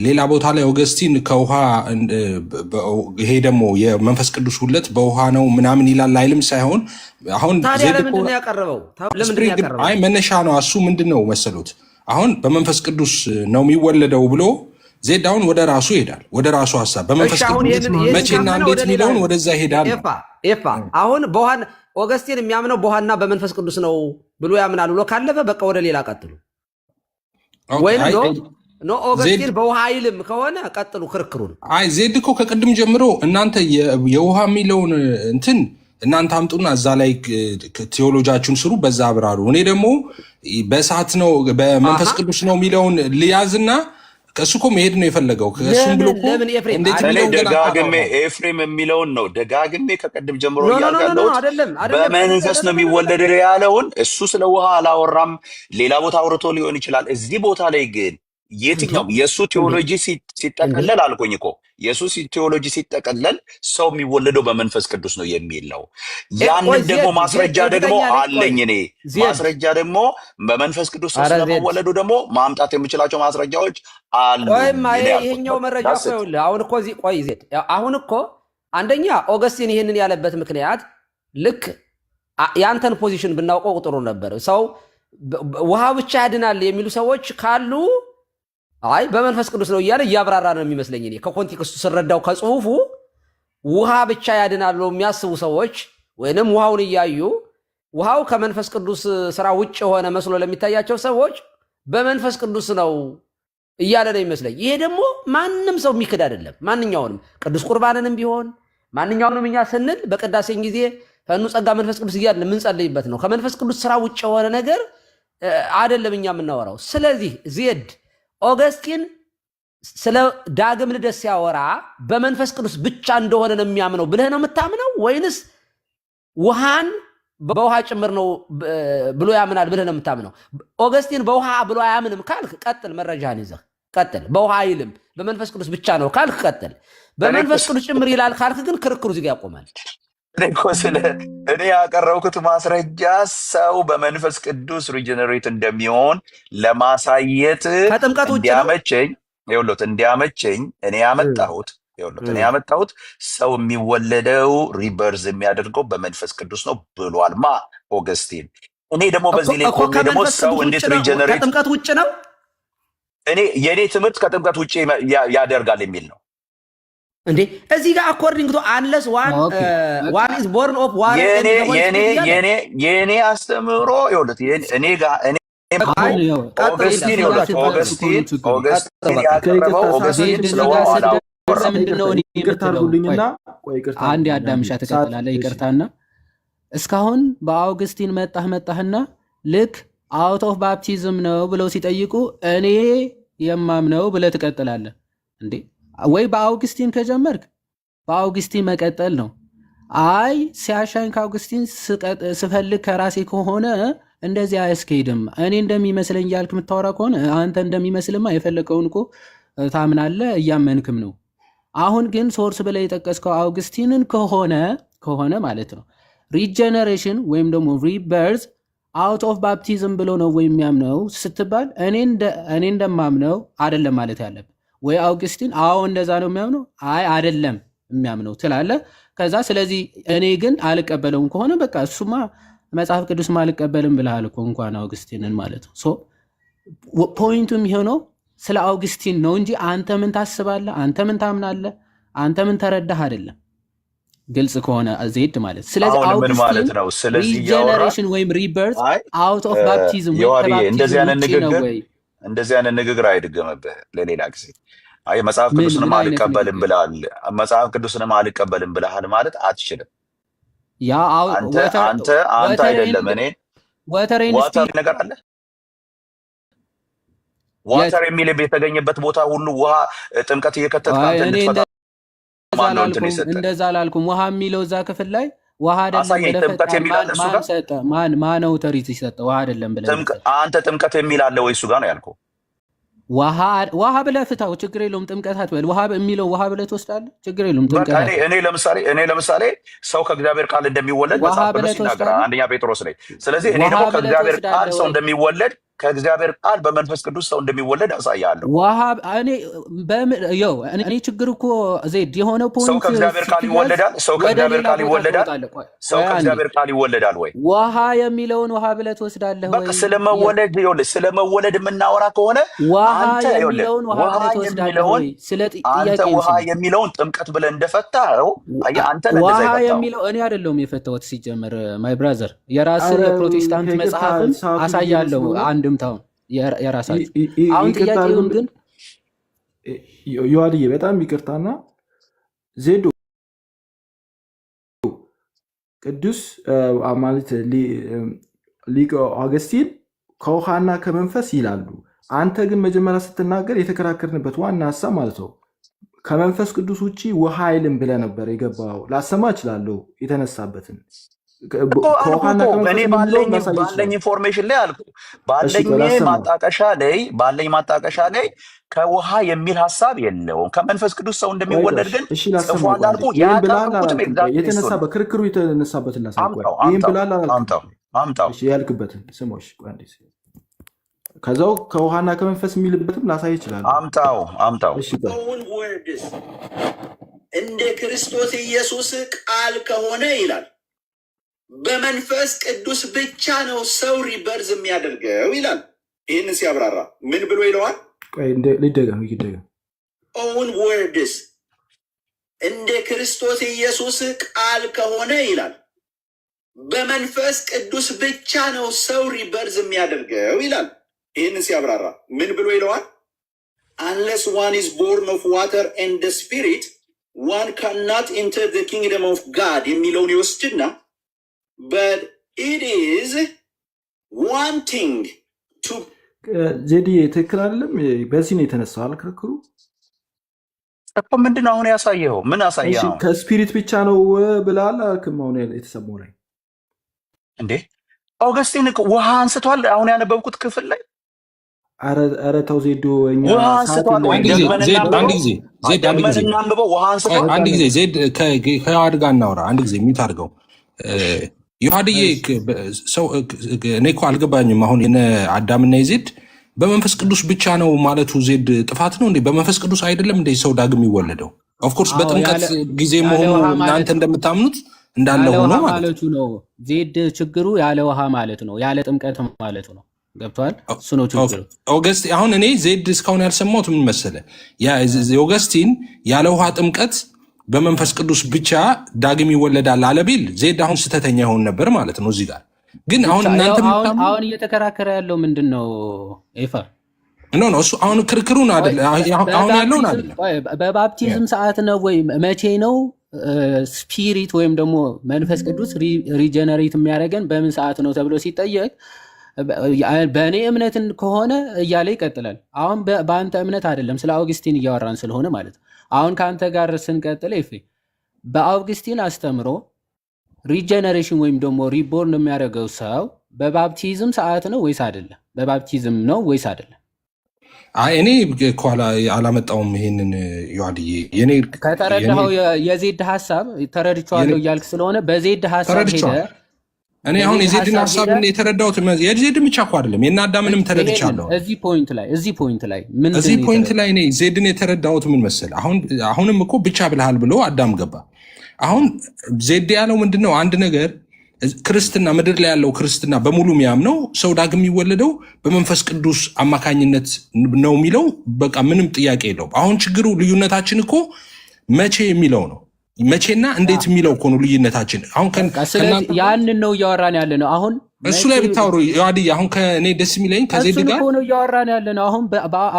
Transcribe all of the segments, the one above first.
ሌላ ቦታ ላይ ኦገስቲን ከውሃ ይሄ ደግሞ የመንፈስ ቅዱስ ሁለት በውሃ ነው ምናምን ይላል አይልም ሳይሆን አሁን ለምንድነው ያቀረበው? አይ መነሻ ነው እሱ ምንድነው መሰሉት አሁን በመንፈስ ቅዱስ ነው የሚወለደው ብሎ ዜድ አሁን ወደ ራሱ ይሄዳል ወደ ራሱ ሐሳብ በመንፈስ ቅዱስ መቼና እንዴት ሚለውን ወደዛ ይሄዳል። ኤፋ አሁን በውሃን ኦገስቲን የሚያምነው በውሃና በመንፈስ ቅዱስ ነው ብሎ ያምናል ብሎ ካለፈ በቃ ወደ ሌላ ቀጥሉ ወይም ኖ ኦገስቲን በውሃ አይልም ከሆነ ቀጥሉ ክርክሩን። አይ ዜድ እኮ ከቅድም ጀምሮ እናንተ የውሃ የሚለውን እንትን እናንተ አምጡና እዛ ላይ ቴዎሎጂያችሁን ስሩ በዛ አብራሩ። እኔ ደግሞ በእሳት ነው በመንፈስ ቅዱስ ነው የሚለውን ልያዝና ከሱ እኮ መሄድ ነው የፈለገው ከሱም ብሎ ደጋግሜ ኤፍሬም የሚለውን ነው ደጋግሜ ከቀድም ጀምሮ ያለው በመንፈስ ነው የሚወለደው ያለውን እሱ ስለ ውሃ አላወራም። ሌላ ቦታ አውርቶ ሊሆን ይችላል። እዚህ ቦታ ላይ ግን የትኛው የሱ ቴዎሎጂ ሲጠቀለል አልቆኝ እኮ የሱ ቴዎሎጂ ሲጠቀለል ሰው የሚወለደው በመንፈስ ቅዱስ ነው የሚል ነው። ያንን ደግሞ ማስረጃ ደግሞ አለኝ እኔ ማስረጃ ደግሞ በመንፈስ ቅዱስ ስለመወለዱ ደግሞ ማምጣት የምችላቸው ማስረጃዎች አሉ። ይሄኛው መረጃ እኮ ይኸውልህ አሁን እኮ እዚህ ቆይ ዜድ አሁን እኮ አንደኛ ኦገስቲን ይሄንን ያለበት ምክንያት ልክ ያንተን ፖዚሽን ብናውቀው ጥሩ ነበር። ሰው ውሃ ብቻ ያድናል የሚሉ ሰዎች ካሉ አይ በመንፈስ ቅዱስ ነው እያለ እያብራራ ነው የሚመስለኝ። እኔ ከኮንቴክስቱ ስረዳው ከጽሁፉ ውሃ ብቻ ያድናል ብለው የሚያስቡ ሰዎች ወይንም ውሃውን እያዩ ውሃው ከመንፈስ ቅዱስ ስራ ውጭ የሆነ መስሎ ለሚታያቸው ሰዎች በመንፈስ ቅዱስ ነው እያለ ነው የሚመስለኝ። ይሄ ደግሞ ማንም ሰው የሚክድ አይደለም። ማንኛውንም ቅዱስ ቁርባንንም ቢሆን ማንኛውንም እኛ ስንል በቅዳሴን ጊዜ ፈኑ ጸጋ መንፈስ ቅዱስ እያልን የምንጸልይበት ነው። ከመንፈስ ቅዱስ ስራ ውጭ የሆነ ነገር አይደለም እኛ የምናወራው። ስለዚህ ዜድ ኦገስቲን ስለ ዳግም ልደት ሲያወራ በመንፈስ ቅዱስ ብቻ እንደሆነ ነው የሚያምነው ብለህ ነው የምታምነው ወይንስ ውሃን በውሃ ጭምር ነው ብሎ ያምናል ብለህ ነው የምታምነው? ኦገስቲን በውሃ ብሎ አያምንም ካልክ ቀጥል፣ መረጃህን ይዘህ ቀጥል። በውሃ አይልም በመንፈስ ቅዱስ ብቻ ነው ካልክ ቀጥል። በመንፈስ ቅዱስ ጭምር ይላል ካልክ ግን ክርክሩ እዚህ ጋር ያቆማል። እኔ ያቀረብኩት ማስረጃ ሰው በመንፈስ ቅዱስ ሪጀነሬት እንደሚሆን ለማሳየት እንዲያመቸኝ እኔ ያመጣሁት ሰው የሚወለደው ሪበርዝ የሚያደርገው በመንፈስ ቅዱስ ነው ብሏል ኦገስቲን። እኔ ደግሞ በዚህ ላይ ደግሞ ሰው እንዴት ሪጀነሬት ከጥምቀት ውጭ ነው የኔ ትምህርት ከጥምቀት ውጭ ያደርጋል የሚል ነው እንዴ እዚህ ጋር አኮርዲንግ ቱ አንለስ ዋን ኢዝ ቦርን ኦፍ ዋን የኔ አስተምሮ ይወለት እኔ ጋር ኦገስቲን ያቀረበው ኦገስቲን ስለዋላ አንድ አዳምሻ ተከታተላለህ ይቅርታና እስካሁን በአውግስቲን መጣህና ልክ አውት ኦፍ ባፕቲዝም ነው ብለው ሲጠይቁ እኔ የማምነው ብለህ ትቀጥላለህ እንዴ? ወይ በአውግስቲን ከጀመርክ በአውግስቲን መቀጠል ነው። አይ ሲያሻኝ ከአውግስቲን ስፈልግ ከራሴ ከሆነ እንደዚህ አያስኬድም። እኔ እንደሚመስለኝ እያልክ የምታወራ ከሆነ አንተ እንደሚመስልማ የፈለቀውን እኮ ታምናለህ እያመንክም ነው። አሁን ግን ሶርስ ብለህ የጠቀስከው አውግስቲንን ከሆነ ማለት ነው ሪጀነሬሽን ወይም ደግሞ ሪበርዝ አውት ኦፍ ባፕቲዝም ብሎ ነው ወይ የሚያምነው ስትባል እኔ እንደማምነው አይደለም ማለት ያለብህ። ወይ አውግስቲን አዎ እንደዛ ነው የሚያምነው አይ አይደለም የሚያምነው ትላለህ። ከዛ ስለዚህ እኔ ግን አልቀበለውም ከሆነ በቃ እሱማ መጽሐፍ ቅዱስማ አልቀበልም ብለሃል እኮ እንኳን አውግስቲንን ማለት ነው። ሶ ፖይንቱ የሚሆነው ስለ አውግስቲን ነው እንጂ አንተ ምን ታስባለህ፣ አንተ ምን ታምናለህ፣ አንተ ምን ተረዳህ አይደለም። ግልጽ ከሆነ ዜድ ማለት ስለዚህ አውግስቲን ሪጀነሬሽን ወይም ሪበርዝ አውት ኦፍ ባፕቲዝም እንደዚህ አይነት ንግግር አይደገመብህ ለሌላ ጊዜ። አይ መጽሐፍ ቅዱስንም አልቀበልም ብለሃል ማለት አትችልም። ያ አንተ አይደለም እኔ ዋተር ነገር አለ ዋተር የሚል የተገኘበት ቦታ ሁሉ ውሃ ጥምቀት እየከተትክ አንተ እንድትፈታ እንደዛ አላልኩም። ውሃ የሚለው እዛ ክፍል ላይ ውሃ አይደለም ብለህ ማን አውቶሪቲ ሰጠ? ውሃ አይደለም ብለህ አንተ ጥምቀት የሚል አለ ወይ እሱ ጋር ነው ያልከው? ውሃ ብለህ ፍታው፣ ችግር የለውም። ጥምቀት አትበል። ውሃ የሚለው ውሃ ብለህ ትወስዳለህ፣ ችግር የለውም። ጥምቀት እኔ ለምሳሌ ሰው ከእግዚአብሔር ቃል እንደሚወለድ መጽሐፍ ቅዱስ ይናገራል፣ አንደኛ ጴጥሮስ ላይ። ስለዚህ እኔ ደግሞ ከእግዚአብሔር ቃል ሰው እንደሚወለድ ከእግዚአብሔር ቃል በመንፈስ ቅዱስ ሰው እንደሚወለድ አሳያለሁ። እኔ ችግር እኮ ዜድ የሆነ ፖይንት ሰው ከእግዚአብሔር ቃል ይወለዳል። ሰው ከእግዚአብሔር ቃል ይወለዳል። ሰው ከእግዚአብሔር ቃል ይወለዳል ወይ? ውሃ የሚለውን ውሃ ብለህ ትወስዳለህ ወይ? በቃ ስለመወለድ ስለመወለድ የምናወራ ከሆነ አንተ ውሃ የሚለውን ጥምቀት ብለህ እንደፈታኸው አንተ ውሃ የሚለው እኔ አይደለሁም የፈታሁት ሲጀመር ማይ ብራዘር የራስን የፕሮቴስታንት መጽሐፍን አሳያለሁ አንድምታውን የራሳችሁ አሁን ጥያቄውን ግን ዮሐንዬ በጣም ይቅርታና ዜዶ ቅዱስ ማለት ሊቅ አውግስቲን ከውሃና ከመንፈስ ይላሉ። አንተ ግን መጀመሪያ ስትናገር የተከራከርንበት ዋና ሀሳብ ማለት ነው ከመንፈስ ቅዱስ ውጪ ውሃ አይልም ብለህ ነበር የገባው። ላሰማ እችላለሁ የተነሳበትን እኔ ባለኝ ኢንፎርሜሽን ላይ አልኩ ባለኝ ማጣቀሻ ላይ ከውሃ የሚል ሀሳብ የለውም። ከመንፈስ ቅዱስ ሰው እንደሚወለድ ግን ጽፏል አልኩ። የተነሳበት ክርክሩ የተነሳበትን ይህን ብላል አምጣው ያልክበትን ስሞሽ ከዛው ከውሃና ከመንፈስ የሚልበትም ላሳይ ይችላል። አምጣው እንደ ክርስቶስ ኢየሱስ ቃል ከሆነ ይላል በመንፈስ ቅዱስ ብቻ ነው ሰው ሪበርዝ የሚያደርገው ይላል። ይህን ሲያብራራ ምን ብሎ ይለዋል? ሊደገም ኦውን ወርድስ እንደ ክርስቶስ ኢየሱስ ቃል ከሆነ ይላል በመንፈስ ቅዱስ ብቻ ነው ሰው ሪበርዝ የሚያደርገው ይላል። ይህን ሲያብራራ ምን ብሎ ይለዋል? unless one is born of water and the spirit one cannot enter the kingdom of God የሚለውን ይወስድና but it is wanting to ዜዲ ትክክል አይደለም። በዚህ ነው የተነሳው አልክርክሩ እኮ ምንድነው አሁን ያሳየው? ምን አሳየው? ከስፒሪት ብቻ ነው ብላል አልክም። አሁን የተሰማው ላይ እንዴ አውግስቲን ውሃ አንስቷል። አሁን ያነበብኩት ክፍል ላይ አረ ተው ዜዶ እኛ ውሃ አንስቷል። አንድ ጊዜ ዜድ ከዮሐድ ጋር እናውራ። አንድ ጊዜ ሚት አድርገው ዮሐድዬ ሰው እኔ እኮ አልገባኝም። አሁን የነ አዳምና የዜድ በመንፈስ ቅዱስ ብቻ ነው ማለቱ ዜድ ጥፋት ነው እንዴ? በመንፈስ ቅዱስ አይደለም እንዴ ሰው ዳግም የሚወለደው? ኦፍኮርስ በጥምቀት ጊዜ መሆኑ እናንተ እንደምታምኑት እንዳለ ሆኖ ማለቱ ነው። ዜድ ችግሩ ያለ ውሃ ማለት ነው፣ ያለ ጥምቀት ማለቱ ነው። ገብቷል? እሱ ነው ችግሩ። ኦገስቲን አሁን እኔ ዜድ እስካሁን ያልሰማሁት ምን መሰለህ፣ ኦገስቲን ያለ ውሃ ጥምቀት በመንፈስ ቅዱስ ብቻ ዳግም ይወለዳል አለቢል ዜድ አሁን ስተተኛ ይሆን ነበር ማለት ነው። እዚህ ጋር ግን አሁን እናንተ አሁን እየተከራከረ ያለው ምንድነው? ኤፋ ኖ እሱ አሁን ክርክሩን አይደል፣ አሁን ያለውን አይደል። በባፕቲዝም ሰዓት ነው ወይ መቼ ነው ስፒሪት ወይም ደግሞ መንፈስ ቅዱስ ሪጀነሬት የሚያደርገን በምን ሰዓት ነው ተብሎ ሲጠየቅ በእኔ እምነትን ከሆነ እያለ ይቀጥላል። አሁን በአንተ እምነት አይደለም፣ ስለ አውግስቲን እያወራን ስለሆነ ማለት ነው። አሁን ከአንተ ጋር ስንቀጥል በአውግስቲን አስተምሮ ሪጀነሬሽን ወይም ደግሞ ሪቦርን የሚያደርገው ሰው በባፕቲዝም ሰዓት ነው ወይስ አይደለም? በባፕቲዝም ነው ወይስ አይደለም? እኔ ከኋላ አላመጣውም ይሄንን ዮሐድዬ። ከተረዳኸው የዜድ ሀሳብ ተረድቼዋለሁ እያልክ ስለሆነ በዜድ ሀሳብ ሄደ። እኔ አሁን የዜድን ሀሳብ የተረዳሁት የዜድን ብቻ እኮ አይደለም የእነ አዳምንም ተረድቻለሁ። እዚህ ፖይንት ላይ እኔ ዜድን የተረዳሁት ምን መሰለህ፣ አሁንም እኮ ብቻ ብልሃል ብሎ አዳም ገባ። አሁን ዜድ ያለው ምንድነው? አንድ ነገር ክርስትና ምድር ላይ ያለው ክርስትና በሙሉ የሚያምነው ሰው ዳግም የሚወለደው በመንፈስ ቅዱስ አማካኝነት ነው የሚለው በቃ ምንም ጥያቄ የለውም። አሁን ችግሩ ልዩነታችን እኮ መቼ የሚለው ነው። መቼና እንዴት የሚለው እኮ ነው ልዩነታችን። አሁን ያንን ነው እያወራን ያለ ነው። አሁን እሱ ላይ ብታወሩ ዮሐድዬ፣ አሁን ከእኔ ደስ የሚለኝ ከዜድ ጋር ነው እያወራን ያለ ነው። አሁን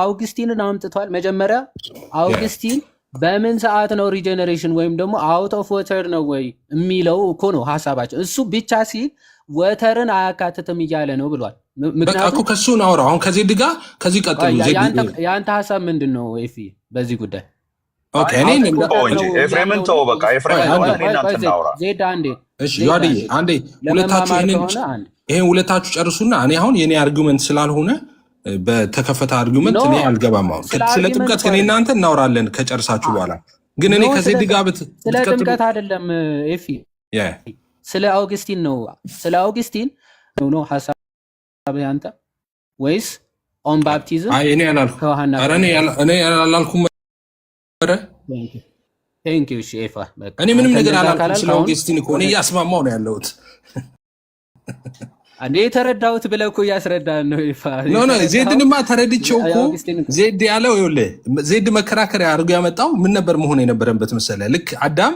አውግስቲንን አምጥቷል። መጀመሪያ አውግስቲን በምን ሰዓት ነው ሪጀነሬሽን ወይም ደግሞ አውት ኦፍ ወተር ነው ወይ የሚለው እኮ ነው ሀሳባቸው። እሱ ብቻ ሲል ወተርን አያካትትም እያለ ነው ብሏል። ምክንያቱም ከሱ ናውራ አሁን ከዜድ ጋር ከዚህ ቀጥሉ። የአንተ ሀሳብ ምንድን ነው ኤፊ በዚህ ጉዳይ? ኤፍሬምን ተው በቃ አንዴ ይሄን ሁለታችሁ ጨርሱና እኔ አሁን የኔ አርጊመንት ስላልሆነ በተከፈተ አርጊመንት እኔ አልገባም። አሁን ስለ ጥምቀት ከኔ እናንተ እናወራለን ከጨርሳችሁ በኋላ። ግን እኔ ከዜድ ጋር ስለ ጥምቀት አይደለም ኤፊ፣ ስለ አውግስቲን ነው። ስለ አውግስቲን ነው ሀሳብ ያንተ ወይስ ኦን ባፕቲዝም አይ እኔ አላልኩም። ከውሃና ኧረ እኔ አላልኩም። ኧረ ቴንክ ዩ ኤፋ። እኔ ምንም ነገር አላልኩም። ስለ ኦገስቲን እኮ እኔ እያስማማው ነው ያለሁት። አንዴ የተረዳሁት ብለህ እኮ እያስረዳን ነው ኤፋ። ኖ ዜድንማ ተረድቼው እኮ ዜድ ያለው ይኸውልህ፣ ዜድ መከራከሪያ አድርጎ ያመጣው ምን ነበር መሆን የነበረበት መሰለህ? ልክ አዳም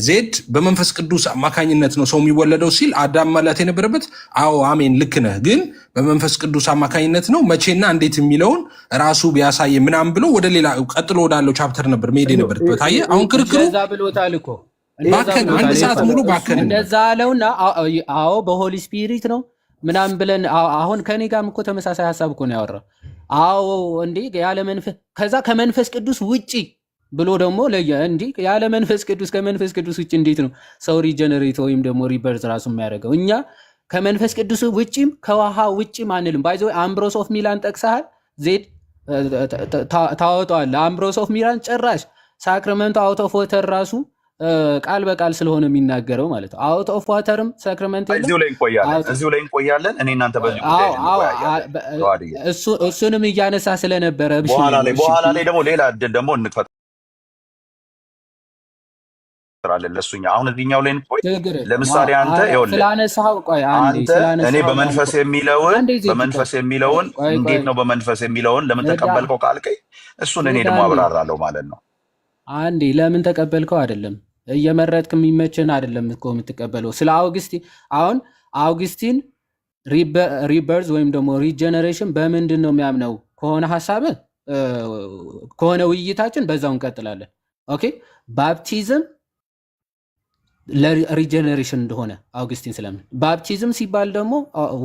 ዜድ በመንፈስ ቅዱስ አማካኝነት ነው ሰው የሚወለደው ሲል አዳም ማለት የነበረበት አዎ አሜን ልክ ነህ፣ ግን በመንፈስ ቅዱስ አማካኝነት ነው መቼና እንዴት የሚለውን ራሱ ቢያሳየ ምናምን ብሎ ወደ ሌላ ቀጥሎ ወዳለው ቻፕተር ነበር መሄድ የነበረበት። አየህ አሁን ክርክሩ ብሎታል እኮ ባከን፣ አንድ ሰዓት ሙሉ ባከን እንደዛ አለውና አዎ በሆሊ ስፒሪት ነው ምናምን ብለን አሁን ከኔ ጋርም እኮ ተመሳሳይ ሀሳብ እኮ ነው ያወራው። አዎ እንዴ ያለ መንፈስ ከዛ ከመንፈስ ቅዱስ ውጪ ብሎ ደግሞ ለየ እንዲ ያለ መንፈስ ቅዱስ ከመንፈስ ቅዱስ ውጪ እንዴት ነው ሰው ሪጀነሬት ወይም ደግሞ ሪበርዝ ራሱ የሚያደርገው? እኛ ከመንፈስ ቅዱስ ውጪም ከውሃ ውጪም አንልም። ባይዘ አምብሮስ ኦፍ ሚላን ጠቅሰሃል፣ ዜድ ታወጣዋለህ። አምብሮስ ኦፍ ሚላን ጭራሽ ሳክራመንቱ አውት ኦፍ ወተር ራሱ ቃል በቃል ስለሆነ የሚናገረው ማለት ነው። አውት ኦፍ ዋተርም ሳክራመንት የለም። እዚሁ ላይ እንቆያለን። እኔ እናንተ በዚህ ጉዳይ እሱንም እያነሳ ስለነበረ በኋላ ላይ ደግሞ ሌላ እድል ደግሞ እንፈጥራለን ለሱኛ። አሁን እዚህኛው ላይ እንቆይ። ለምሳሌ አንተ እኔ በመንፈስ የሚለውን እንዴት ነው በመንፈስ የሚለውን ለምን ተቀበልከው ካልከኝ እሱን እኔ ደግሞ አብራራለሁ ማለት ነው። አንዴ ለምን ተቀበልከው አይደለም እየመረጥክ የሚመችን አይደለም እኮ የምትቀበለው። ስለ አውግስቲን አሁን አውግስቲን ሪበርዝ ወይም ደግሞ ሪጀነሬሽን በምንድን ነው የሚያምነው ከሆነ ሀሳብ ከሆነ ውይይታችን በዛው እንቀጥላለን። ኦኬ ባፕቲዝም ለሪጀነሬሽን እንደሆነ አውግስቲን ስለምን ባፕቲዝም ሲባል ደግሞ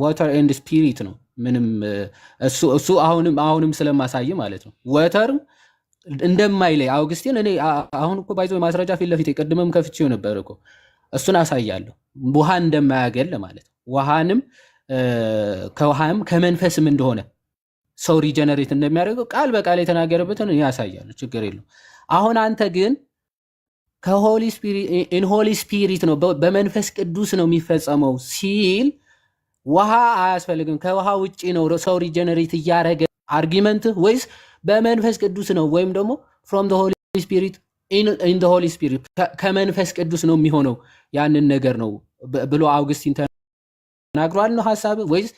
ዋተር ኤንድ ስፒሪት ነው። ምንም እሱ አሁንም ስለማሳይ ማለት ነው ወተርም እንደማይለይ አውግስቲን እኔ አሁን እኮ ባይዞ ማስረጃ ፊት ለፊት ቅድምም ከፍቼው ነበር እኮ እሱን አሳያለሁ። ውሃን እንደማያገል ማለት ነው። ውሃንም ከውሃም ከመንፈስም እንደሆነ ሰው ሪጀነሬት እንደሚያደርገው ቃል በቃል የተናገረበትን ያሳያለሁ። ችግር የለው። አሁን አንተ ግን ከሆሊ ስፒሪት ነው በመንፈስ ቅዱስ ነው የሚፈጸመው ሲል ውሃ አያስፈልግም ከውሃ ውጭ ነው ሰው ሪጀነሬት እያደረገ አርጊመንት ወይስ በመንፈስ ቅዱስ ነው ወይም ደግሞ ፍሮም ዘ ሆሊ ስፒሪት ኢን ዘ ሆሊ ስፒሪት ከመንፈስ ቅዱስ ነው የሚሆነው ያንን ነገር ነው ብሎ አውግስቲን ተናግሯል ነው ሐሳብ ወይስ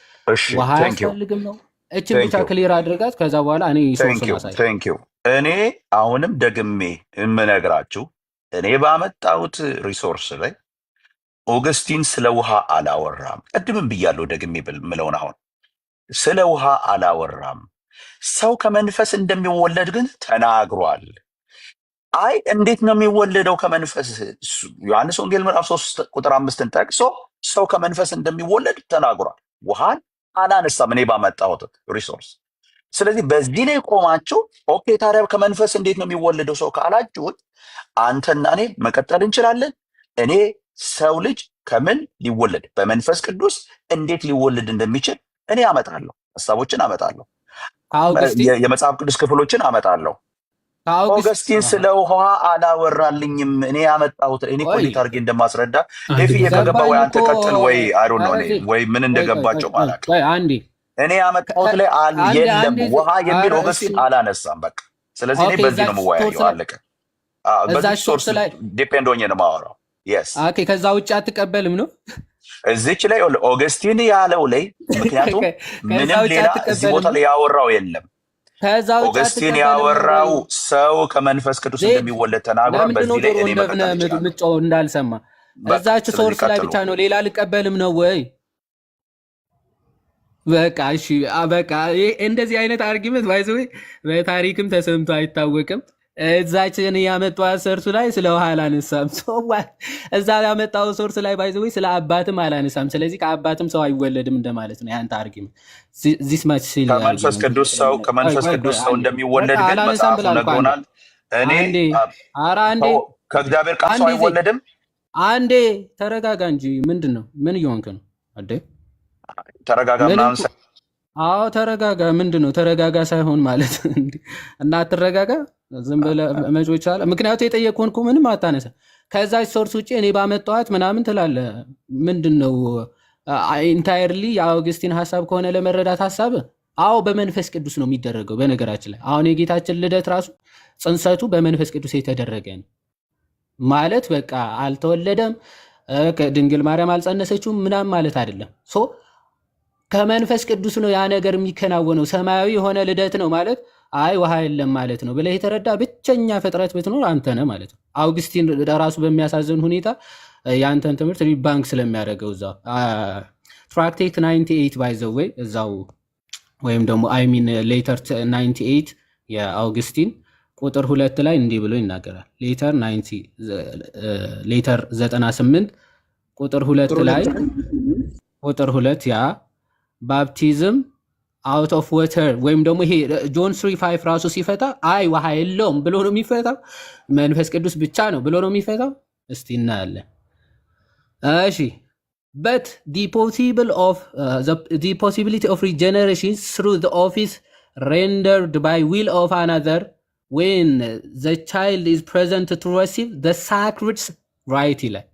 ውሃ አያስፈልግም ነው? እቺን ብቻ ክሊር አድርጋት። ከዛ በኋላ እኔ እኔ አሁንም ደግሜ የምነግራችሁ እኔ ባመጣሁት ሪሶርስ ላይ ኦገስቲን ስለ ውሃ አላወራም። ቅድምም ብያለሁ ደግሜ ምለውን አሁን ስለ ውሃ አላወራም። ሰው ከመንፈስ እንደሚወለድ ግን ተናግሯል። አይ እንዴት ነው የሚወለደው ከመንፈስ? ዮሐንስ ወንጌል ምዕራፍ 3 ቁጥር 5 ጠቅሶ ሰው ከመንፈስ እንደሚወለድ ተናግሯል። ውሃን አላነሳም እኔ ባመጣሁት ሪሶርስ። ስለዚህ በዚህ ላይ ቆማችሁ ኦኬ ታዲያ ከመንፈስ እንዴት ነው የሚወለደው ሰው ካላችሁት አንተና እኔ መቀጠል እንችላለን። እኔ ሰው ልጅ ከምን ሊወለድ በመንፈስ ቅዱስ እንዴት ሊወለድ እንደሚችል እኔ አመጣለሁ፣ ሀሳቦችን አመጣለሁ፣ የመጽሐፍ ቅዱስ ክፍሎችን አመጣለሁ። ኦገስቲን ስለ ውሃ አላወራልኝም። እኔ ያመጣሁት እኔ ኮሌት አድርጌ እንደማስረዳ ኤፍዬ ከገባ ወይ አንተ ቀጥል ወይ አይ ዶንት ኖ ወይ ምን እንደገባቸው ማለት እኔ ያመጣሁት ላይ የለም ውሃ የሚል ኦገስቲን አላነሳም። በቃ ስለዚህ እኔ በዚህ ነው የምወያየው። አለቀ። በዚህ ሶርስ ላይ ዲፔንድ ሆኜ ነው የማወራው። ኦኬ ከዛ ውጭ አትቀበልም ነው እዚች ላይ ኦገስቲን ያለው ላይ ምክንያቱም ምንም ሌላ እዚህ ቦታ ላይ ያወራው የለም። ኦገስቲን ያወራው ሰው ከመንፈስ ቅዱስ እንደሚወለድ ተናግሯል። በዚህ ላይ እኔ ምጮህ እንዳልሰማ እዛች ሶርስ ላይ ብቻ ነው ሌላ ልቀበልም ነው ወይ? በቃ እሺ በቃ እንደዚህ አይነት አርጊመንት ባይዘው በታሪክም ተሰምቶ አይታወቅም። እዛችን ያመጣው ሰርሱ ላይ ስለ ውሃ አላነሳም። እዛ ያመጣው ሶርስ ላይ ባይዘው ስለ አባትም አላነሳም። ስለዚህ ከአባትም ሰው አይወለድም እንደማለት ነው ያንተ አርጊመንት። ዚስ ማች ሲል ከመንፈስ ቅዱስ ሰው እንደሚወለድ ግን መጽሐፉ ነግሮናል። እኔ ከእግዚአብሔር ቃል ሰው አይወለድም። አንዴ ተረጋጋ እንጂ ምንድነው? ምን እየሆንክ ነው? አዴ ተረጋጋ ምናምን። አዎ ተረጋጋ። ምንድነው ተረጋጋ ሳይሆን ማለት እና ተረጋጋ ዝም ብለህ መጮች አለ። ምክንያቱም የጠየቅኩህን እኮ ምንም አታነሳ። ከዛ ሶርስ ውጭ እኔ ባመጣኋት ምናምን ትላለህ። ምንድነው ኢንታየርሊ የአውግስቲን ሀሳብ ከሆነ ለመረዳት ሀሳብ አዎ በመንፈስ ቅዱስ ነው የሚደረገው። በነገራችን ላይ አሁን የጌታችን ልደት ራሱ ጽንሰቱ በመንፈስ ቅዱስ የተደረገ ነው ማለት በቃ አልተወለደም፣ ድንግል ማርያም አልጸነሰችውም ምናምን ማለት አይደለም። ሶ ከመንፈስ ቅዱስ ነው ያ ነገር የሚከናወነው። ሰማያዊ የሆነ ልደት ነው ማለት አይ ውሃ የለም ማለት ነው ብለህ የተረዳ ብቸኛ ፍጥረት ብትኖር አንተ ነህ ማለት ነው። አውግስቲን ራሱ በሚያሳዝን ሁኔታ የአንተን ትምህርት ሪባንክ ስለሚያደርገው እዛው ትራክቴት 98 ባይ ዘ ዌይ እዛው ወይም ደግሞ አይሚን ሌተር 98 የአውግስቲን ቁጥር 2 ላይ እንዲህ ብሎ ይናገራል። ሌተር 98 ቁጥር 2 ላይ ቁጥር 2 ያ ባፕቲዝም አውት ኦፍ ወተር ወይም ደግሞ ይሄ ጆን 3:5 ራሱ ሲፈታ አይ ውሃ የለውም ብሎ ነው የሚፈታው፣ መንፈስ ቅዱስ ብቻ ነው ብሎ ነው የሚፈታው። እስቲ እናያለን። እሺ but the possibility of regeneration through the office rendered by will of another when the child is present to receive the sacred rite ይላል።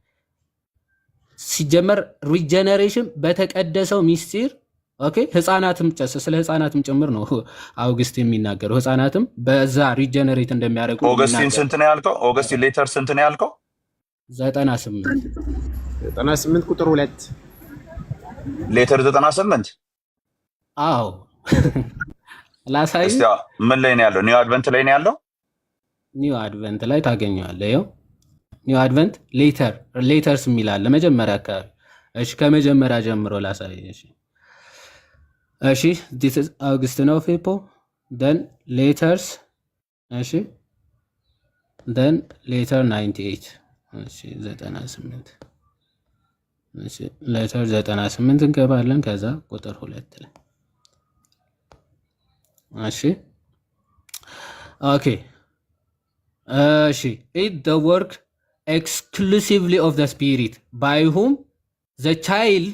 ሲጀመር ሪጀነሬሽን በተቀደሰው ሚስጢር ኦኬ ህፃናትም ስለ ህፃናትም ጭምር ነው አውግስት የሚናገረው። ህፃናትም በዛ ሪጀነሬት እንደሚያደርጉ ኦገስቲን ስንት ነው ያልከው? ኦገስቲን ሌተር ስንት ነው ያልከው? 98 ቁጥር 2 ሌተር 98 አዎ ላሳይ። እስቲ ምን ላይ ነው ያለው? ኒው አድቨንት ላይ ነው ያለው። ኒው አድቨንት ላይ ታገኘዋለህ። ይኸው ኒው አድቨንት ሌተርስ የሚላል ለመጀመሪያ አካባቢ። እሺ ከመጀመሪያ ጀምሮ ላሳይ። እሺ this is Augustine of Hippo, then letters እሺ then letter 98 እሺ 98 እሺ letter 98 እንገባለን። ከዛ ቁጥር 2 ላይ እሺ ኦኬ እሺ it the work exclusively of the spirit by whom the child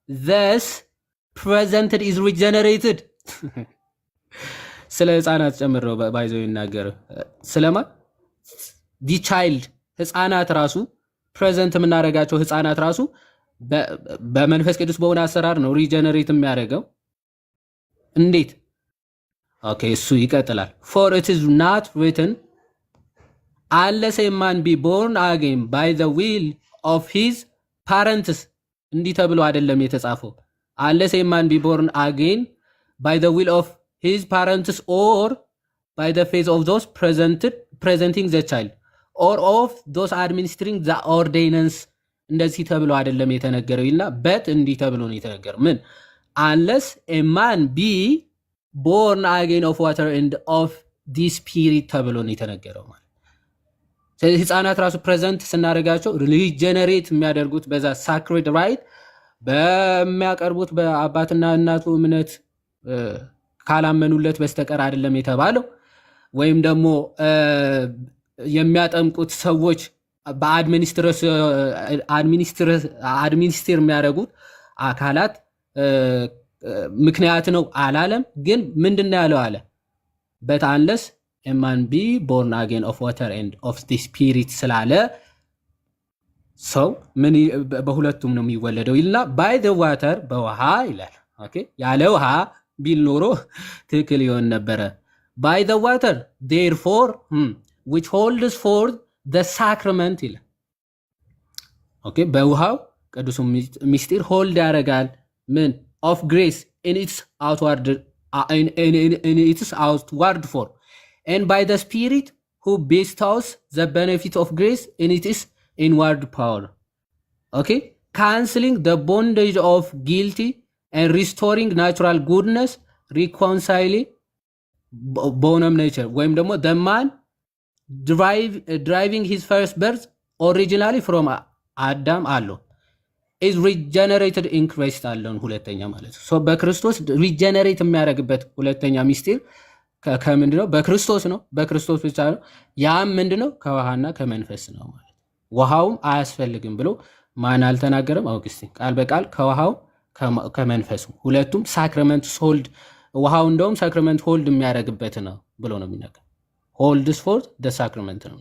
thus presented is regenerated ስለ ህፃናት ጨምረው ባይዘው ይናገር። ስለማ the child ህፃናት ራሱ ፕሬዘንት የምናደርጋቸው ህፃናት ራሱ በመንፈስ ቅዱስ በሆነ አሰራር ነው ሪጀነሬት የሚያደርገው። እንዴት? ኦኬ እሱ ይቀጥላል። for it is not written unless a man be born again by the will of his parents እንዲህ ተብሎ አይደለም የተጻፈው። unless a man be born again by the will of his parents or by the faith of those presenting the child or of those administering the ordinance እንደዚህ ተብሎ አይደለም የተነገረው ይልና but እንዲህ ተብሎ ነው የተነገረው። ምን? unless a man be born again of water and of the spirit ተብሎ ነው የተነገረው ማለት። ስለዚህ ህፃናት ራሱ ፕሬዘንት ስናደርጋቸው ሪጀነሬት የሚያደርጉት በዛ ሳክሬድ ራይት በሚያቀርቡት በአባትና እናቱ እምነት ካላመኑለት በስተቀር አይደለም የተባለው። ወይም ደግሞ የሚያጠምቁት ሰዎች በአድሚኒስትር የሚያደርጉት አካላት ምክንያት ነው አላለም። ግን ምንድነው ያለው አለ but unless a man be born again of water and of the spirit ስላለ ሰው ምን በሁለቱም ነው የሚወለደው ይልና by the water በውሃ ይላል። ኦኬ ያለ ውሃ ቢል ኖሮ ትክክል ይሆን ነበረ። by the water therefore which holds for the sacrament ይላል። ኦኬ በውሃው ቅዱስ ሚስጢር ሆልድ ያደርጋል ምን of grace in its outward form and by the spirit who bestows the benefit of grace in its inward power. Okay, cancelling the bondage of guilty and restoring natural goodness, reconciling bonum nature. ወይም ደግሞ the man driving his first birth originally from Adam alone is regenerated in Christ alone ሁለተኛ ማለት ነው። ሶ በክርስቶስ ሪጀነሬት የሚያደርግበት ሁለተኛ ሚስጢር ከምንድነው? በክርስቶስ ነው። በክርስቶስ ብቻ ነው። ያም ምንድነው? ከውሃና ከመንፈስ ነው ማለት። ውሃውም አያስፈልግም ብሎ ማን አልተናገረም? አውግስቲን ቃል በቃል ከውሃው ከመንፈሱ ሁለቱም ሳክራመንት ሆልድ ውሃው እንደውም ሳክራመንት ሆልድ የሚያደርግበት ነው ብሎ ነው የሚናገር። ሆልድስ ፎር ደ ሳክራመንት ነው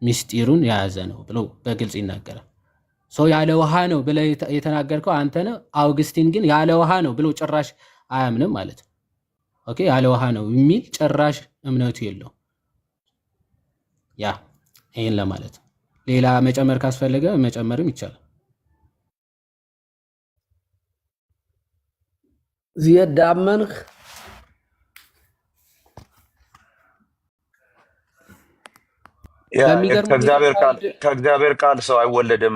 ሚስጢሩን የያዘ ነው ብሎ በግልጽ ይናገራል። ሶ ያለ ውሃ ነው ብለህ የተናገርከው አንተ ነህ። አውግስቲን ግን ያለ ውሃ ነው ብሎ ጭራሽ አያምንም ማለት ነው። ኦኬ ያለ ውሃ ነው የሚል ጭራሽ እምነቱ የለው። ያ ይሄን ለማለት ሌላ መጨመር ካስፈለገ መጨመርም ይቻላል። ዚየድ አመንክ ከእግዚአብሔር ቃል ሰው አይወለድም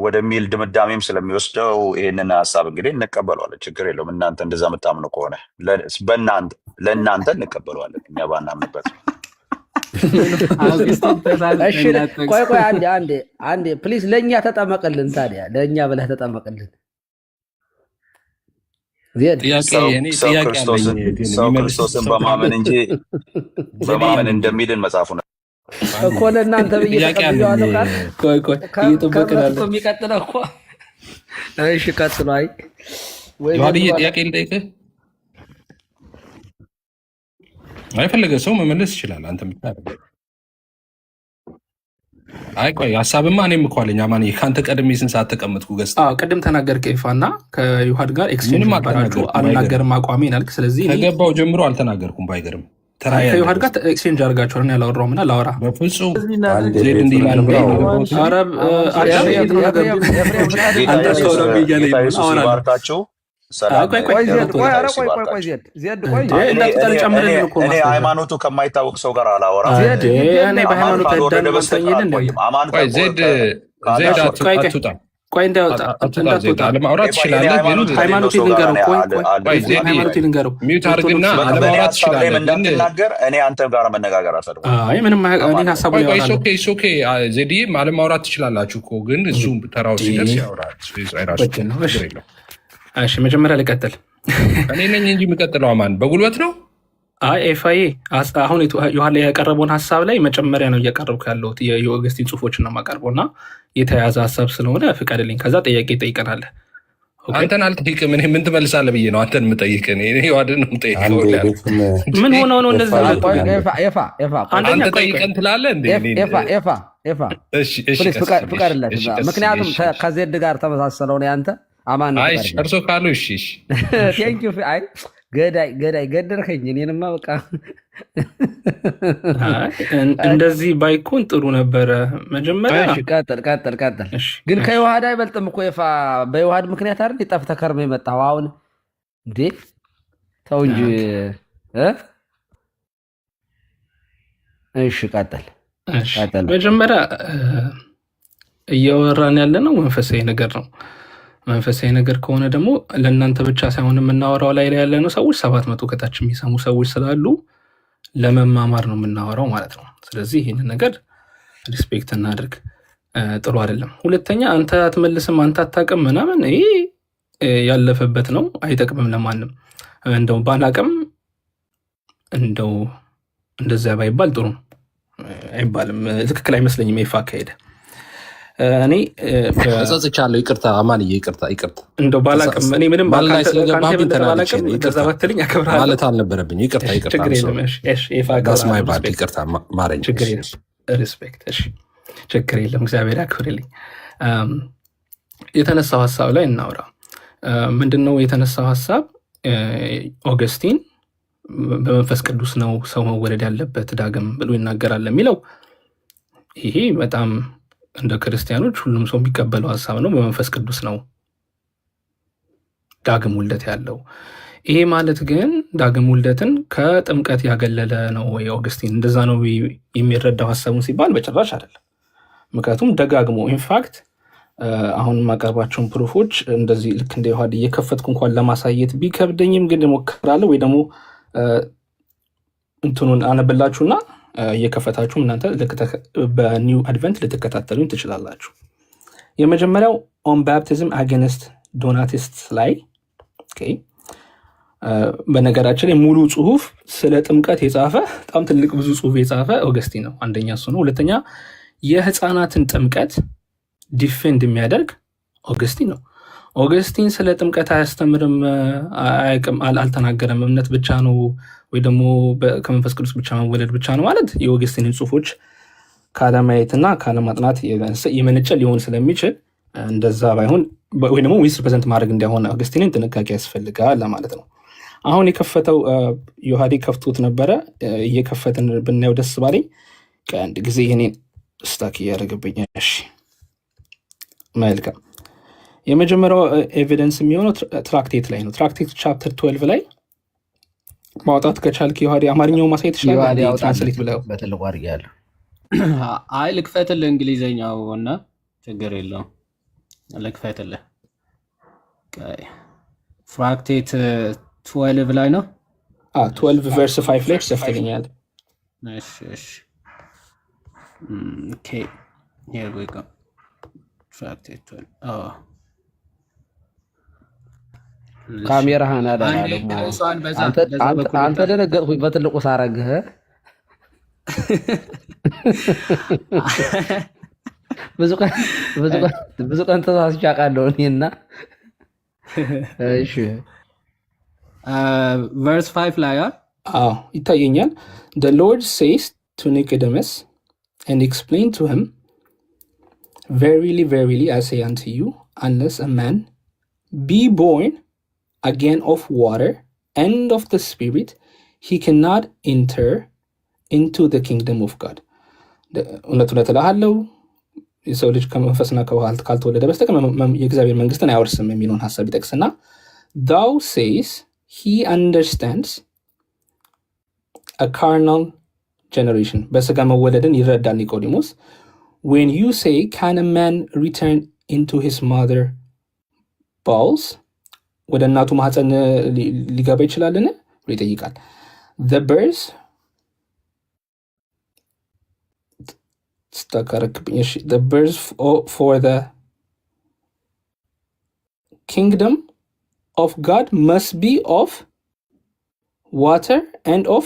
ወደሚል ድምዳሜም ስለሚወስደው ይህንን ሀሳብ እንግዲህ እንቀበለዋለን። ችግር የለውም። እናንተ እንደዛ የምታምኑ ከሆነ ለእናንተ እንቀበለዋለን። እኛ ባናምንበት ቆይ አንዴ ፕሊዝ፣ ለእኛ ተጠመቅልን። ታዲያ ለእኛ ብለህ ተጠመቅልን። ሰው ክርስቶስን በማመን እንጂ በማመን እንደሚድን መጽሐፉ ነው እኮ ለእናንተ ብዬ ተቀብያለሁ። የሚቀጥለው እኮ እሺ፣ ቀጥሎ። አይ ጥያቄ ልጠይቅህ። የፈለገ ሰው መመለስ ይችላል። አንተ አይ ቆይ ሀሳብማ እኔም እኮ አለኝ። አማን ከአንተ ቀድሜ ስንት ሰዓት ተቀመጥኩ? ገዝታ ቅድም ተናገርክ ኤፋ እና ከዮሐድ ጋር ኤክስቼንጅ አድርጋችሁ አልናገርም አቋሜን አልክ። ስለዚህ ከገባው ጀምሮ አልተናገርኩም። ባይገርም ከዮሐድ ጋር ኤክስቼንጅ አድርጋችኋል። እኔ ያላወራሁም እና ላወራ በፍጹም ባርካችሁ እኔ ሃይማኖቱ ከማይታወቅ ሰው ጋር አላወራም። አለማውራት ትችላለህ፣ ግን ሃይማኖት ልንገረው እንዳትናገር እኔ አንተ ጋር መነጋገር አልፈልግም። ምንም ሀሳቡ ዜድዬ አለማውራት ትችላላችሁ እኮ፣ ግን እሱ ተራው ሲደርስ ያወራል። እሺ መጀመሪያ ልቀጥል። እኔ ነኝ እንጂ የምቀጥለው አማን በጉልበት ነው። ኤፋዬ አሁን ዮሐን ላይ ያቀረበውን ሀሳብ ላይ መጨመሪያ ነው እያቀረብኩ ያለሁት። የኦገስቲን ጽሁፎችን ነው የማቀርበው እና የተያያዘ ሀሳብ ስለሆነ ፍቀድልኝ። ከዛ ጥያቄ ጠይቀናል። አንተን አልጠይቅም። እኔ ምን ትመልሳለህ ብዬ ነው አንተን የምጠይቅ። ዮሐድን ነው የምጠይቀው። ምን ሆነው ነው እንደዚህ አንተ ጠይቀን ትላለህ እንዴ? ፍቀድለት። ምክንያቱም ከዜድ ጋር ተመሳሰለው ነው ያንተ አማን ነው። እርሶ ካሉ እሺ ቴንክ ዩ። አይ ገዳይ ገደርከኝ። እኔንማ በቃ እንደዚህ ባይኮን ጥሩ ነበረ። መጀመሪያ ቀጥል። ግን ከዮሐድ አይበልጥም እኮ ኤፋ። በዮሐድ ምክንያት አይደል ጠፍተህ ከርመህ የመጣው አሁን እንዴ? ተው እንጂ። እሺ ቀጥል። መጀመሪያ እያወራን ያለ ነው መንፈሳዊ ነገር ነው። መንፈሳዊ ነገር ከሆነ ደግሞ ለእናንተ ብቻ ሳይሆን የምናወራው ላይ ያለ ነው ሰዎች 700 ከታች የሚሰሙ ሰዎች ስላሉ ለመማማር ነው የምናወራው ማለት ነው። ስለዚህ ይህንን ነገር ሪስፔክት እናድርግ። ጥሩ አይደለም። ሁለተኛ አንተ አትመልስም፣ አንተ አታውቅም ምናምን፣ ይሄ ያለፈበት ነው፣ አይጠቅምም ለማንም። እንደው ባላቅም እንደው እንደዚያ ባይባል ጥሩ ነው። አይባልም፣ ትክክል አይመስለኝም። ይፋ አካሄደ እኔ ጸጽቻለሁ። ይቅርታ አማንዬ፣ ይቅርታ እንደው ባላቅም እኔ ምንም ማለት አልነበረብኝ። ይቅርታ ማረኝ። ሪስፔክት። ችግር የለም። እግዚአብሔር ያክብርልኝ። የተነሳው ሀሳብ ላይ እናውራ። ምንድነው የተነሳው ሀሳብ? ኦገስቲን በመንፈስ ቅዱስ ነው ሰው መወለድ ያለበት ዳግም ብሎ ይናገራል የሚለው ይሄ በጣም እንደ ክርስቲያኖች ሁሉም ሰው የሚቀበለው ሀሳብ ነው። በመንፈስ ቅዱስ ነው ዳግም ውልደት ያለው። ይሄ ማለት ግን ዳግም ውልደትን ከጥምቀት ያገለለ ነው ወይ ኦገስቲን እንደዛ ነው የሚረዳው ሀሳቡን ሲባል በጭራሽ አይደለም። ምክንያቱም ደጋግሞ ኢንፋክት አሁን የማቀርባቸውን ፕሩፎች እንደዚህ ልክ እንደ ዮሐድ እየከፈትኩ እንኳን ለማሳየት ቢከብደኝም ግን እሞክራለሁ። ወይ ደግሞ እንትኑን አነብላችሁና እየከፈታችሁ እናንተ በኒው አድቨንት ልትከታተሉኝ ትችላላችሁ። የመጀመሪያው ኦን ባፕቲዝም አጌንስት ዶናቲስት ላይ በነገራችን ላይ ሙሉ ጽሁፍ ስለ ጥምቀት የጻፈ በጣም ትልቅ ብዙ ጽሁፍ የጻፈ ኦገስቲን ነው። አንደኛ እሱ ነው። ሁለተኛ የህፃናትን ጥምቀት ዲፌንድ የሚያደርግ ኦገስቲን ነው። ኦገስቲን ስለ ጥምቀት አያስተምርም፣ አያውቅም፣ አልተናገረም። እምነት ብቻ ነው ወይ ደግሞ ከመንፈስ ቅዱስ ብቻ መወለድ ብቻ ነው ማለት የኦገስቲንን ጽሁፎች ካለማየትና ካለማጥናት የመነጨ ሊሆን ስለሚችል እንደዛ ባይሆን ወይ ደግሞ ዊስ ሪፕሬዘንት ማድረግ እንዳይሆን ኦገስቲንን ጥንቃቄ ያስፈልጋል ለማለት ነው። አሁን የከፈተው ዮሐዴ ከፍቶት ነበረ። እየከፈትን ብናየው ደስ ባለኝ። ከአንድ ጊዜ ይህኔን ስታክ እያደረገብኝ። እሺ መልካም። የመጀመሪያው ኤቪደንስ የሚሆነው ትራክቴት ላይ ነው። ትራክቴት ቻፕተር 12 ላይ ማውጣት ከቻልክ ዮሐዴ አማርኛው ማሳየት ይችላል። ትራንስሌት ብለው በትልቁ አድርጌያለሁ። አይ ልክፈትልህ እንግሊዘኛው እና ችግር የለውም ልክፈትልህ። ትራክቴት 12 ላይ ነው። 12 ቨርስ 5 ላይ ትከፍትልኛል። እሺ ኦኬ here we go ትራክቴት 12 ካሜራህን አዳና አንተ ደነገጥኩኝ በትልቁ ሳረግህ ብዙ ቀን ተሳስቼ አውቃለሁ እኔና። እሺ ቨርስ 5 ላይ ይታየኛል። the Lord says to Nicodemus and explain to him, verily verily I say unto you, unless a man be born again of water and of the Spirit, he cannot enter into the kingdom of God. እውነት እውነት እልሃለሁ የሰው ልጅ ከመንፈስና ከውሃ ካልተወለደ በስተቀር የእግዚአብሔር መንግስትን አይወርስም የሚለውን ሀሳብ ይጠቅስና thou says he understands a carnal generation, በስጋ መወለድን ይረዳል ኒቆዲሞስ። when you say can a man return into his mother bowels, ወደ እናቱ ማህፀን ሊገባ ይችላልን ብሎ ይጠይቃል። the birth the birth for the kingdom of God must be of water and of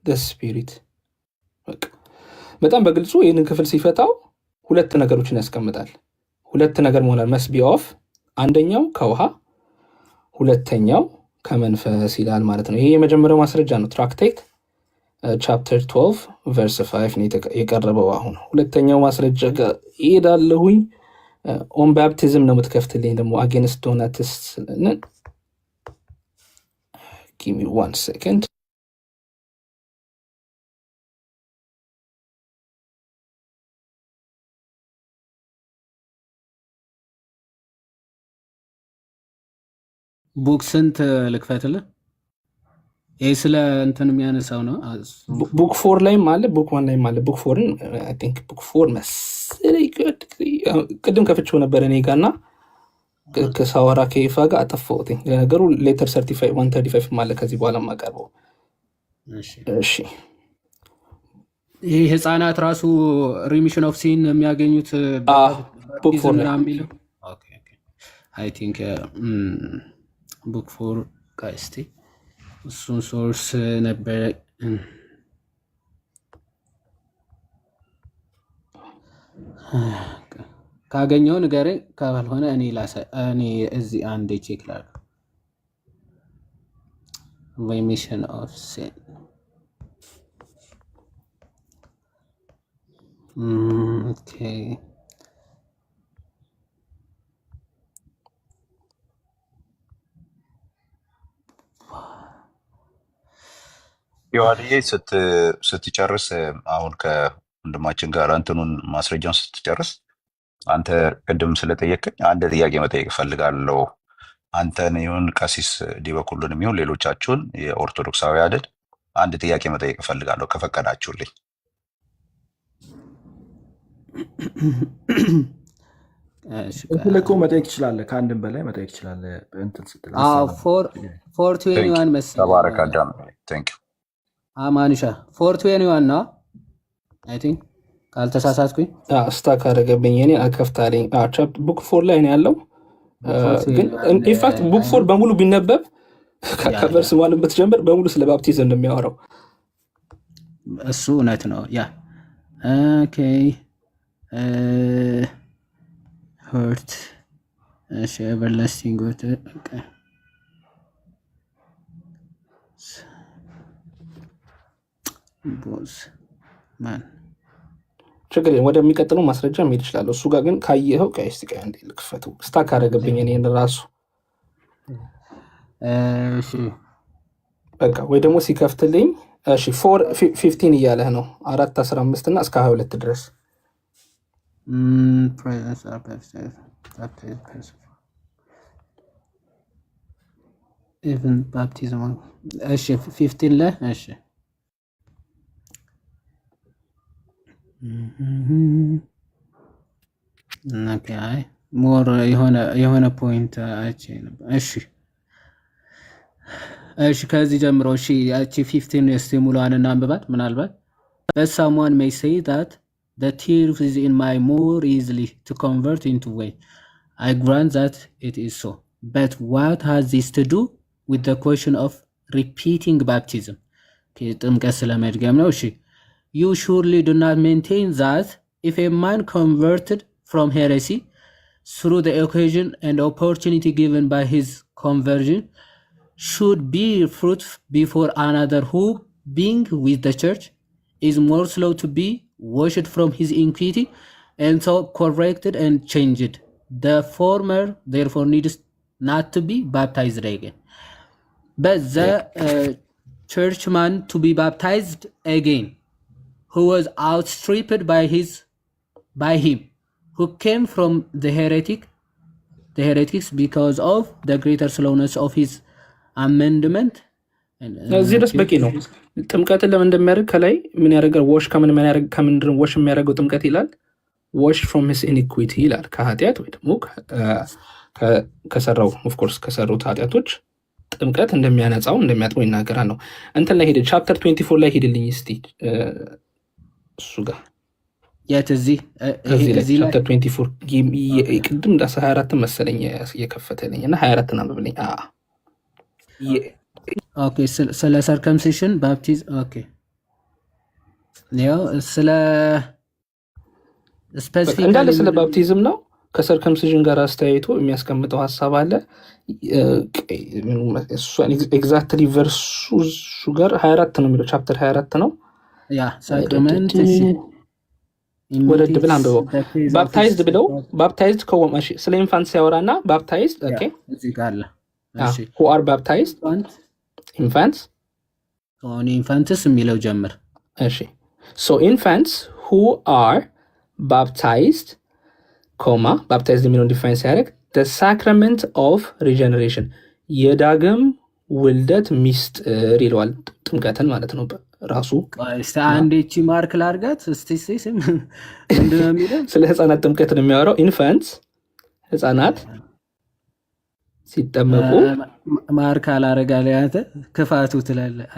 the spirit. በጣም በግልጹ ይህንን ክፍል ሲፈታው ሁለት ነገሮችን ያስቀምጣል። ሁለት ነገር መሆናል። must be of አንደኛው ከውሃ ሁለተኛው ከመንፈስ ይላል ማለት ነው። ይሄ የመጀመሪያው ማስረጃ ነው። ትራክቴት ቻፕተር 12 ቨርስ 5 ነው የቀረበው። አሁን ሁለተኛው ማስረጃ ጋር እሄዳለሁኝ። ኦን ባፕቲዝም ነው የምትከፍትልኝ ደግሞ አጌንስት ዶናትስ። ጊቭ ሚ 1 ሰከንድ። ቡክ ስንት ልክፈትልህ? ይህ ስለ እንትን የሚያነሳው ነው። ቡክ 4 ላይም አለ፣ ቡክ 1 ላይም አለ። ቡክ 4ን አይ ቲንክ ቡክ 4 መሰለኝ ቅድም ከፍቼው ነበር እኔ ጋር እና ከሳወራ ከይፋ ጋር አጠፋሁት። ለነገሩ ሌተር 135 አለ ከዚህ በኋላ የማቀርበው። እሺ ይህ ህፃናት ራሱ ሪሚሽን ኦፍ ሲን የሚያገኙት ቡክ 4 ላይ የሚለው አይ ቲንክ ቡክ 4 ጋይስቲ እሱን ሶርስ ነበረ። ካገኘው ንገረኝ፣ ካልሆነ እኔ እዚህ አንዴ ቼክ ላድርግ። ሪሚሽን ኦፍ ሲን ኦኬ ዮሐንዬ ስትጨርስ አሁን ከወንድማችን ጋር እንትኑን ማስረጃውን ስትጨርስ አንተ ቅድም ስለጠየቀኝ አንድ ጥያቄ መጠየቅ እፈልጋለሁ። አንተን ይሁን ቀሲስ ዲበኩሉንም ይሁን ሌሎቻችሁን የኦርቶዶክሳውያንን አንድ ጥያቄ መጠየቅ እፈልጋለሁ ከፈቀዳችሁልኝ። ልኮ መጠየቅ ትችላለህ። ከአንድም በላይ መጠየቅ ትችላለህ። እንትን ስትል 421 መሰለኝ። ተባረክ አዳም። ቴንክ ዩ አማኑሻ 421 ነው አይ ቲንክ ካልተሳሳትኩኝ። ስታክ አደረገብኝ እኔ አከፍታለኝ። ቡክ 4 ላይ ነው ያለው። ግን ኢንፋክት ቡክ 4 በሙሉ ቢነበብ ከቨርስ ማለት ብትጀምር በሙሉ ስለ ባፕቲዝም ነው የሚያወራው። እሱ እውነት ነው። ያ ኦኬ hurt everlasting water. Okay. ቦዝ ማን ችግር ወደሚቀጥለው ማስረጃ መሄድ ይችላለሁ። እሱ ጋር ግን ካየኸው ቀይስ ቀይ አንዴ ልክፈተው። ስታክ አደረገብኝ እኔን ራሱ። እሺ በቃ ወይ ደግሞ ሲከፍትልኝ እሺ 4:15 እያለህ ነው 4:15 እና እስከ 22 ድረስ ኢቭን ባፕቲዝም እሺ 15 ላይ እሺ ኦኬ አይ ሞር የሆነ ፖይንት አይቼ ነበር። እሺ ከዚህ ጀምሮ እሺ ያቺ 15 እስቲ ሙሉዋንና አንብባት ምናልባት but someone may say that the truth is in my more easily to convert into way. I grant that it is so. But what has this to do with the question of repeating baptism? ጥምቀት ስለመድገም ነው። እሺ you surely do not maintain that if a man converted from heresy through the occasion and opportunity given by his conversion should bear fruit before another who, being with the church, is more slow to be washed from his iniquity and so corrected and changed. The former therefore needs not to be baptized again. But the churchman to be baptized again, who was outstripped by him, who came from the heretics because of the greater slowness of his amendment. እዚህ ድረስ በቂ ነው። ጥምቀትን ለምን እንደሚያደርግ ከላይ ምን ያደርጋል? ወሽ ከምንድን ወሽ የሚያደርገው ጥምቀት ይላል ወሽ ፍሮም ሂዝ ኢኒኩዊቲ ይላል። ከኃጢአት ወይ ደግሞ ከሰራው ኦፍኮርስ ከሰሩት ኃጢአቶች ጥምቀት እንደሚያነጻው እንደሚያጥበው ይናገራል ነው። እንትን ላይ ሄደ ቻፕተር 24 ላይ ሄድልኝ እስቲ እሱ ጋር የት እዚህ ቻፕተር 24 ቅድም ዳስ 24 መሰለኝ የከፈተልኝ እና 24 አንብብልኝ። ኦኬ ስለ ሰርከምሲሽን ባፕቲዝም ኦኬ ያው ስለ ስፔሲፊክ እንዳለ ስለ ባፕቲዝም ነው። ከሰርከምሲሽን ጋር አስተያይቶ የሚያስቀምጠው ሀሳብ አለ። ኤግዛክትሊ ቨርሱ ጋር 24 ነው የሚለው ቻፕተር 24 ነው። ያ ሳክራመንት ወረድ ብላ አንብበው። ባፕታይዝድ ብለው ባፕታይዝድ ከወማሽ ስለ ኢንፋንት ሲያወራና ባፕታይዝድ ኦኬ እዚህ ጋር አለ። እሺ who are baptized infants ኢንፋንትስ የሚለው ጀምር። እሺ so infants who are baptized baptized የሚለውን ዲፋይን ሲያደርግ the sacrament of regeneration የዳግም ውልደት ሚስጥር ይለዋል። ጥምቀትን ማለት ነው ራሱ። እስቲ አንዴ እቺ ማርክ ላርጋት እስቲ ምንድነው የሚለው? ስለ ህፃናት ጥምቀት ነው የሚያወራው። ኢንፋንትስ ህፃናት ሲጠመቁ ማርክ አላረጋለ ያንተ ክፋቱ ትላለህ።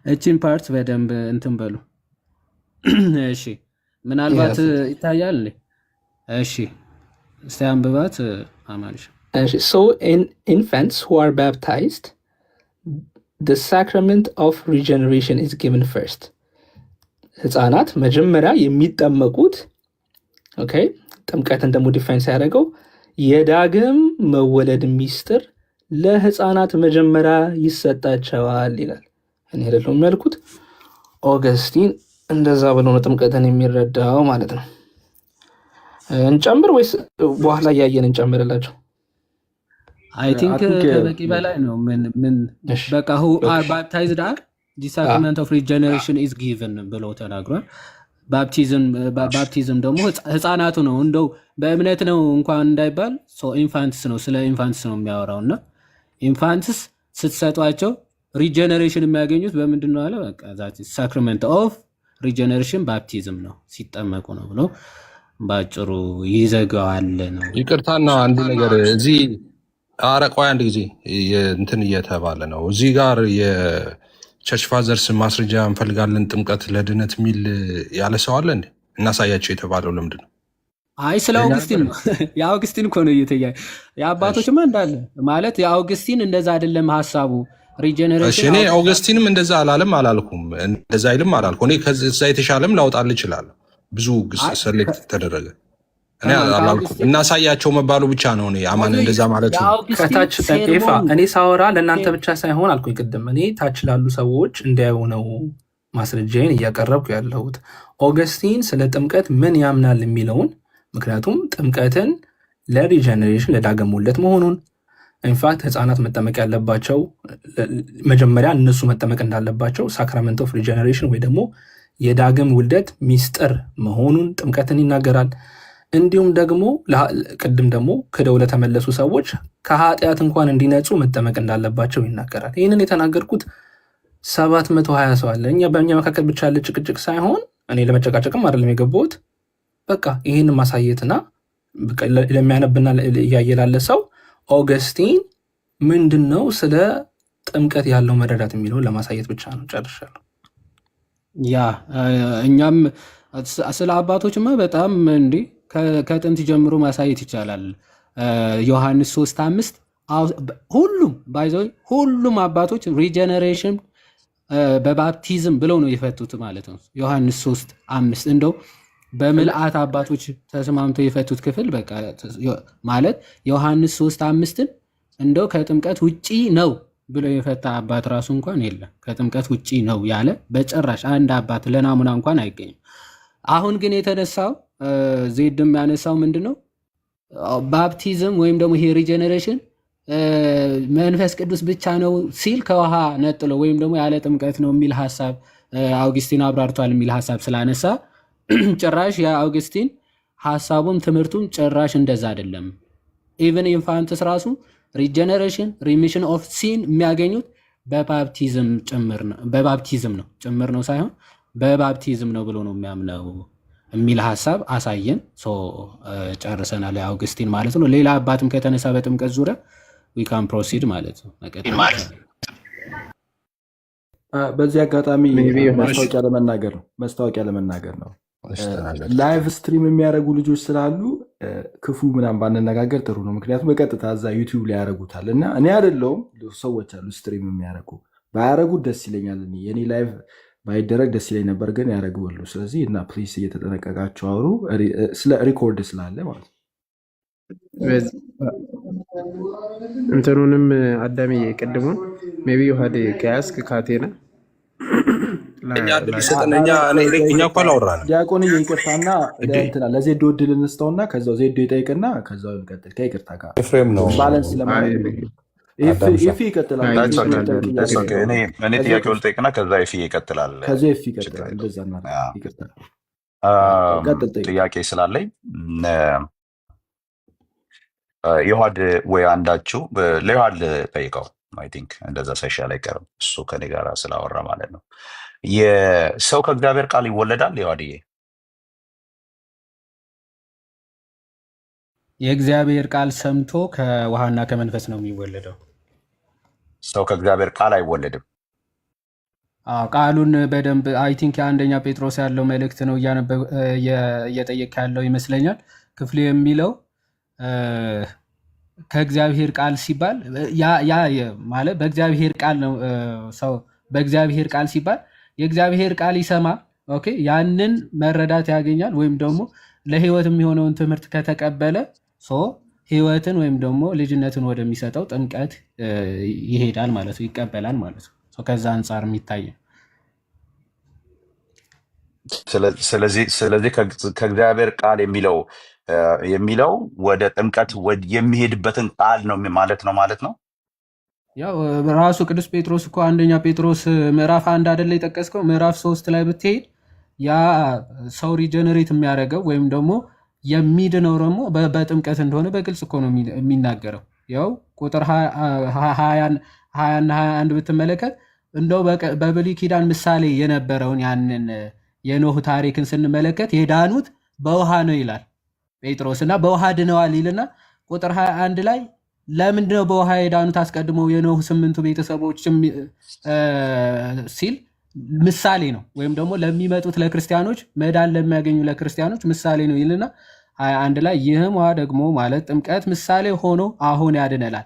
እቺን ፓርት በደንብ እንትን በሉ እሺ። ምናልባት ይታያል። እሺ እስቲ አንብባት አማንሽ። እሺ so infants who are baptized the sacrament of regeneration is given first. ህፃናት መጀመሪያ የሚጠመቁት ኦኬ ጥምቀትን ደግሞ ዲፋይን ሲያደርገው የዳግም መወለድ ሚስጥር ለህፃናት መጀመሪያ ይሰጣቸዋል ይላል። እኔ አይደለሁም ያልኩት፣ ኦገስቲን እንደዛ ብሎ ነው ጥምቀትን የሚረዳው ማለት ነው። እንጨምር ወይስ በኋላ እያየን እንጨምርላቸው? አይ ቲንክ ከበቂ በላይ ነው። ምን በቃ who are baptized are the sacrament of regeneration is given ብሎ ተናግሯል። ባፕቲዝም ደግሞ ህፃናቱ ነው። እንደው በእምነት ነው እንኳን እንዳይባል ኢንፋንትስ ነው፣ ስለ ኢንፋንትስ ነው የሚያወራውና ኢንፋንትስ ስትሰጧቸው ሪጀነሬሽን የሚያገኙት በምንድን ነው አለ። በቃ ዛት ሳክራመንት ኦፍ ሪጀነሬሽን ባፕቲዝም ነው፣ ሲጠመቁ ነው ብሎ ባጭሩ ይዘጋዋል ነው። ይቅርታና አንድ ነገር እዚህ ቆይ አንድ ጊዜ እንትን እየተባለ ነው እዚህ ጋር የቸርች ፋዘርስ ማስረጃ እንፈልጋለን ጥምቀት ለድነት የሚል ያለ ሰው አለ እንዴ? እናሳያቸው የተባለው ለምንድን ነው? አይ ስለ አውግስቲን ነው። የአውግስቲን እኮ ነው እየተያየ የአባቶችማ እንዳለ ማለት የአውግስቲን እንደዛ አይደለም ሀሳቡ ሪጀነሬሽን። እኔ አውግስቲንም እንደዛ አላለም አላልኩም፣ እንደዛ አይልም አላልኩም። እኔ ከዛ የተሻለም ላውጣል እችላለሁ። ብዙ ሰሌክት ተደረገ እኔ አላልኩም። እናሳያቸው መባሉ ብቻ ነው። እኔ አማን እንደዛ ማለት ነው። ከታች ጠቄፋ እኔ ሳወራ ለእናንተ ብቻ ሳይሆን አልኩኝ ቅድም። እኔ ታች ላሉ ሰዎች እንዲያዩ ነው ማስረጃዬን እያቀረብኩ ያለሁት። ኦገስቲን ስለ ጥምቀት ምን ያምናል የሚለውን ምክንያቱም ጥምቀትን ለሪጀነሬሽን ለዳግም ውልደት መሆኑን ኢንፋክት ህፃናት መጠመቅ ያለባቸው መጀመሪያ እነሱ መጠመቅ እንዳለባቸው ሳክራመንት ኦፍ ሪጀነሬሽን ወይ ደግሞ የዳግም ውልደት ሚስጥር መሆኑን ጥምቀትን ይናገራል። እንዲሁም ደግሞ ቅድም ደግሞ ክደው ለተመለሱ ሰዎች ከኃጢአት እንኳን እንዲነጹ መጠመቅ እንዳለባቸው ይናገራል። ይህንን የተናገርኩት 720 ሰው አለ። በእኛ መካከል ብቻ ያለ ጭቅጭቅ ሳይሆን እኔ ለመጨቃጨቅም አይደለም የገባሁት። በቃ ይህን ማሳየትና ለሚያነብና እያየላለ ሰው ኦገስቲን ምንድን ነው ስለ ጥምቀት ያለው መረዳት የሚለውን ለማሳየት ብቻ ነው። ጨርሻለሁ። ያ እኛም ስለ አባቶችማ በጣም እንዲህ ከጥንት ጀምሮ ማሳየት ይቻላል። ዮሐንስ 3:5 ሁሉም አባቶች ሪጀነሬሽን በባፕቲዝም ብለው ነው የፈቱት ማለት ነው። ዮሐንስ 3:5 እንደው በምልአት አባቶች ተስማምተው የፈቱት ክፍል በቃ ማለት ዮሐንስ 3:5ን እንደው ከጥምቀት ውጪ ነው ብሎ የፈታ አባት ራሱ እንኳን የለም። ከጥምቀት ውጪ ነው ያለ በጭራሽ አንድ አባት ለናሙና እንኳን አይገኝም። አሁን ግን የተነሳው ዜድም ያነሳው ምንድነው ባፕቲዝም ወይም ደግሞ ይሄ ሪጀነሬሽን መንፈስ ቅዱስ ብቻ ነው ሲል ከውሃ ነጥሎ ወይም ደግሞ ያለ ጥምቀት ነው የሚል ሀሳብ አውግስቲን አብራርቷል የሚል ሀሳብ ስላነሳ ጭራሽ የአውግስቲን ሀሳቡም ትምህርቱም ጭራሽ እንደዛ አይደለም። ኢቨን ኢንፋንትስ ራሱ ሪጀነሬሽን ሪሚሽን ኦፍ ሲን የሚያገኙት በባፕቲዝም ነው ጭምር ነው ሳይሆን በባፕቲዝም ነው ብሎ ነው የሚያምነው የሚል ሀሳብ አሳየን። ጨርሰናል የአውግስቲን ማለት ነው። ሌላ አባትም ከተነሳ በጥምቀት ዙሪያ ዊ ካን ፕሮሲድ ማለት ነው። በዚህ አጋጣሚ ማስታወቂያ ለመናገር ነው። ላይቭ ስትሪም የሚያደርጉ ልጆች ስላሉ ክፉ ምናምን ባንነጋገር ጥሩ ነው። ምክንያቱም በቀጥታ እዛ ዩቲዩብ ላይ ያደርጉታል እና እኔ አይደለሁም ሰዎች አሉ ስትሪም የሚያደርጉ ባያደርጉት ደስ ይለኛል። የኔ ላይቭ ባይደረግ ደስ ይለኝ ነበር፣ ግን ያደርጉሉ። ስለዚህ እና ፕሊስ እየተጠነቀቃቸው አውሩ፣ ስለ ሪኮርድ ስላለ ማለት ነው። እንትኑንም አዳሚ ቅድሙን ሜቢ ውሃድ ከያዝክ ካቴና እኛ እኮ አላወራንም። ዲያቆንዬ ይቅርታና ለዜዶ እድል እንስተውና ከዛው ዜዶ ይጠይቅና ከዛው እንቀጥል። ከይቅርታ ጋር ኤፍሬም ነው ባላንስ ለማለት ኤፊ ይቀጥላል። እኔ ጥያቄውን ልጠይቅና ከዛ ኤፊ ይቀጥላል። ከዛ ኤፊ ይቀጥላል። እንደዛ ይቀጥላል። ጥያቄ ስላለኝ ዮሐድ ወይ አንዳችሁ ለዮሐድ ጠይቀው። አይ ቲንክ እንደዛ ሳይሻል አይቀርም እሱ ከኔ ጋር ስላወራ ማለት ነው። የሰው ከእግዚአብሔር ቃል ይወለዳል? ዮሐድዬ የእግዚአብሔር ቃል ሰምቶ ከውሃና ከመንፈስ ነው የሚወለደው። ሰው ከእግዚአብሔር ቃል አይወለድም። ቃሉን በደንብ አይ ቲንክ የአንደኛ ጴጥሮስ ያለው መልእክት ነው እየጠየቅ ያለው ይመስለኛል። ክፍሉ የሚለው ከእግዚአብሔር ቃል ሲባል ያ ማለት በእግዚአብሔር ቃል ነው። ሰው በእግዚአብሔር ቃል ሲባል የእግዚአብሔር ቃል ይሰማ፣ ኦኬ፣ ያንን መረዳት ያገኛል። ወይም ደግሞ ለህይወት የሚሆነውን ትምህርት ከተቀበለ ህይወትን ወይም ደግሞ ልጅነትን ወደሚሰጠው ጥምቀት ይሄዳል ማለት ነው፣ ይቀበላል ማለት ነው። ከዛ አንጻር የሚታይ ስለዚህ ከእግዚአብሔር ቃል የሚለው ወደ ጥምቀት የሚሄድበትን ቃል ነው ማለት ነው። ያው ራሱ ቅዱስ ጴጥሮስ እኮ አንደኛ ጴጥሮስ ምዕራፍ 1 አይደለ የጠቀስከው? ምዕራፍ 3 ላይ ብትሄድ ያ ሰው ሪጀነሬት የሚያደርገው ወይም ደግሞ የሚድነው ደግሞ በጥምቀት እንደሆነ በግልጽ እኮ ነው የሚናገረው። ያው ቁጥር 20 እና 21 ብትመለከት እንደው በብሉይ ኪዳን ምሳሌ የነበረውን ያንን የኖህ ታሪክን ስንመለከት የዳኑት በውሃ ነው ይላል ጴጥሮስ እና በውሃ ድነዋል ይልና ቁጥር 21 ላይ ለምንድነው በውሃ የዳኑት አስቀድመው የኖህ 8ቱ ቤተሰቦች ሲል ምሳሌ ነው፣ ወይም ደግሞ ለሚመጡት ለክርስቲያኖች መዳን ለሚያገኙ ለክርስቲያኖች ምሳሌ ነው ይልና 21 ላይ ይህም ውሃ ደግሞ ማለት ጥምቀት ምሳሌ ሆኖ አሁን ያድነናል።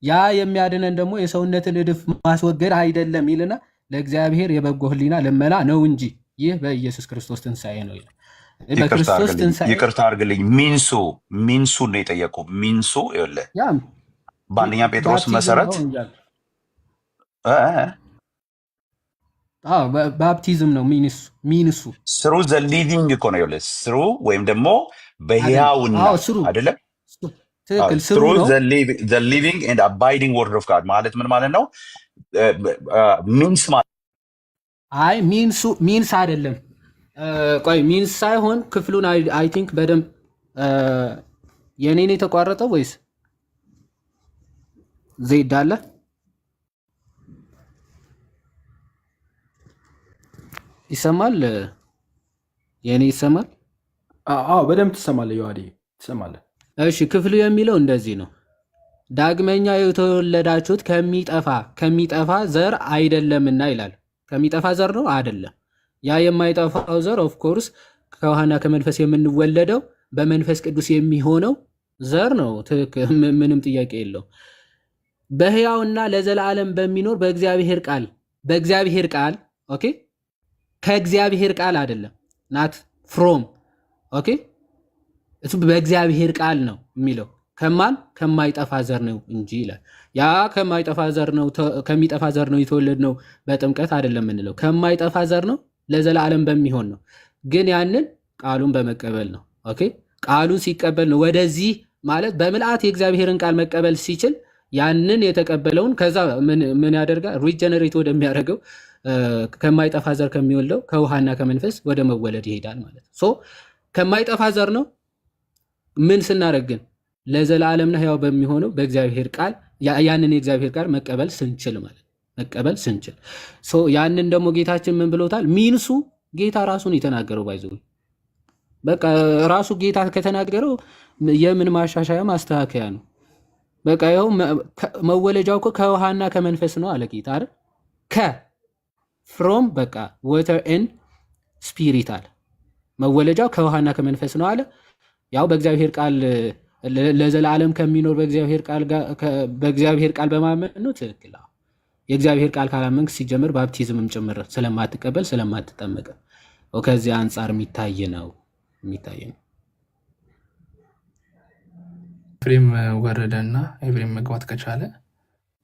ያ የሚያድነን ደግሞ የሰውነትን እድፍ ማስወገድ አይደለም ይልና ለእግዚአብሔር የበጎ ሕሊና ልመና ነው እንጂ ይህ በኢየሱስ ክርስቶስ ትንሣኤ ነው ይላል። በክርስቶስ ትንሣኤ ይቅርታ አድርግልኝ፣ ሚንሱ ነው የጠየቁ። ሚንሱ ይኸውልህ በአንደኛ ጴጥሮስ መሰረት ባፕቲዝም ነው ሚንሱ ስሩ ዘ ሊቪንግ እኮ ነው። ይኸውልህ ስሩ ወይም ደግሞ በሕያውና አይደለም ትክክል ስሩ through ነው። the living and abiding word of God ማለት ምን ማለት ነው? ሚንስ ማለት አይ ሚንስ አይደለም። ቆይ ሚንስ ሳይሆን ክፍሉን አይ ቲንክ በደንብ የኔን የተቋረጠው ወይስ ዜድ አለ? ይሰማል? የኔ ይሰማል? አዎ በደንብ ትሰማለህ ዮሐዴ፣ ትሰማለህ። እሺ ክፍሉ የሚለው እንደዚህ ነው። ዳግመኛ የተወለዳችሁት ከሚጠፋ ዘር አይደለምና ይላል። ከሚጠፋ ዘር ነው አይደለም። ያ የማይጠፋው ዘር ኦፍ ኮርስ ከውሃና ከመንፈስ የምንወለደው በመንፈስ ቅዱስ የሚሆነው ዘር ነው። ምንም ጥያቄ የለው። በሕያውና ለዘላለም በሚኖር በእግዚአብሔር ቃል ኦኬ፣ ከእግዚአብሔር ቃል አይደለም፣ ናት ፍሮም ኦኬ፣ እሱ በእግዚአብሔር ቃል ነው የሚለው። ከማይጠፋ ዘር ነው እንጂ ይላል። ያ ከሚጠፋ ዘር ነው የተወለድነው በጥምቀት አይደለም የምንለው። ከማይጠፋ ዘር ነው ለዘላለም በሚሆን ነው። ግን ያንን ቃሉን በመቀበል ነው። ኦኬ ቃሉን ሲቀበል ነው ወደዚህ ማለት በምልአት የእግዚአብሔርን ቃል መቀበል ሲችል ያንን የተቀበለውን ከዛ ምን ያደርጋል? ሪጀነሬት ወደሚያደርገው ከማይጠፋ ዘር ከሚወልደው ከውሃና ከመንፈስ ወደ መወለድ ይሄዳል ማለት ነው። ሶ ከማይጠፋ ዘር ነው ምን ስናደርግ ግን ለዘላለምና ሕያው በሚሆነው በእግዚአብሔር ቃል ያንን የእግዚአብሔር ቃል መቀበል ስንችል ማለት መቀበል ስንችል ያንን ደግሞ ጌታችን ምን ብሎታል? ሚንሱ ጌታ ራሱን የተናገረው ባይዘ በቃ ራሱ ጌታ ከተናገረው የምን ማሻሻያ ማስተካከያ ነው። በቃ ይኸው መወለጃው እኮ ከውሃና ከመንፈስ ነው አለ ጌታ አይደል? ፍሮም በቃ ወተር ኤንድ ስፒሪት አለ። መወለጃው ከውሃና ከመንፈስ ነው አለ። ያው በእግዚአብሔር ቃል ለዘላለም ከሚኖር በእግዚአብሔር ቃል በማመን ነው። ትክክል። የእግዚአብሔር ቃል ካላመንክ ሲጀምር ባፕቲዝምም ጭምር ስለማትቀበል ስለማትጠመቅ ከዚህ አንጻር የሚታይ ነው። ኤፍሬም ወረደና ኤፍሬም መግባት ከቻለ